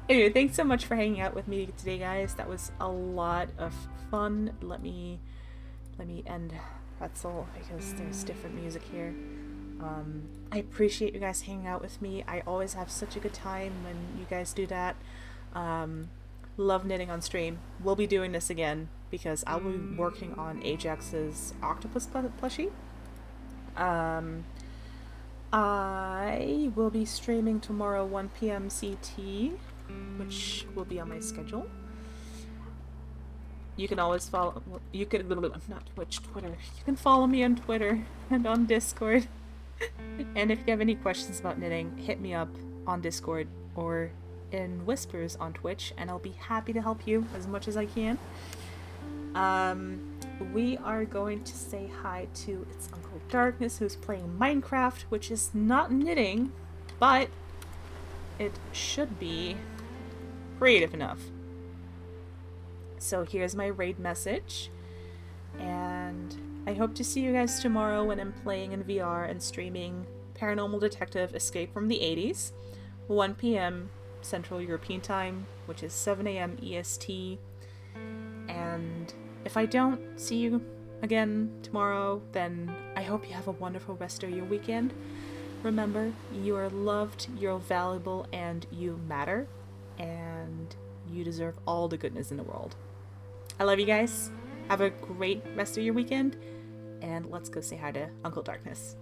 Anyway, thanks so much for hanging out with me today, guys. That was a lot of fun. Let me end Pretzel because there's different music here. I appreciate you guys hanging out with me. I always have such a good time when you guys do that. Love knitting on stream. We'll be doing this again because I'll be working on Ajax's octopus plushie. I will be streaming tomorrow 1 p.m. CT, which will be on my schedule. You can always follow, you can, not Twitch, Twitter. You can follow me on Twitter and on Discord. And if you have any questions about knitting, hit me up on Discord or in Whispers on Twitch, and I'll be happy to help you as much as I can. We are going to say hi to It's Uncle Darkness, who's playing Minecraft, which is not knitting, but it should be creative enough. So here's my raid message, and I hope to see you guys tomorrow when I'm playing in VR and streaming Paranormal Detective Escape from the 80s, 1 p.m. Central European Time, which is 7 a.m. EST. And if I don't see you again tomorrow, then I hope you have a wonderful rest of your weekend. Remember, you are loved, you're valuable, and you matter, and you deserve all the goodness in the world. I love you guys. Have a great rest of your weekend, and let's go say hi to Uncle Darkness.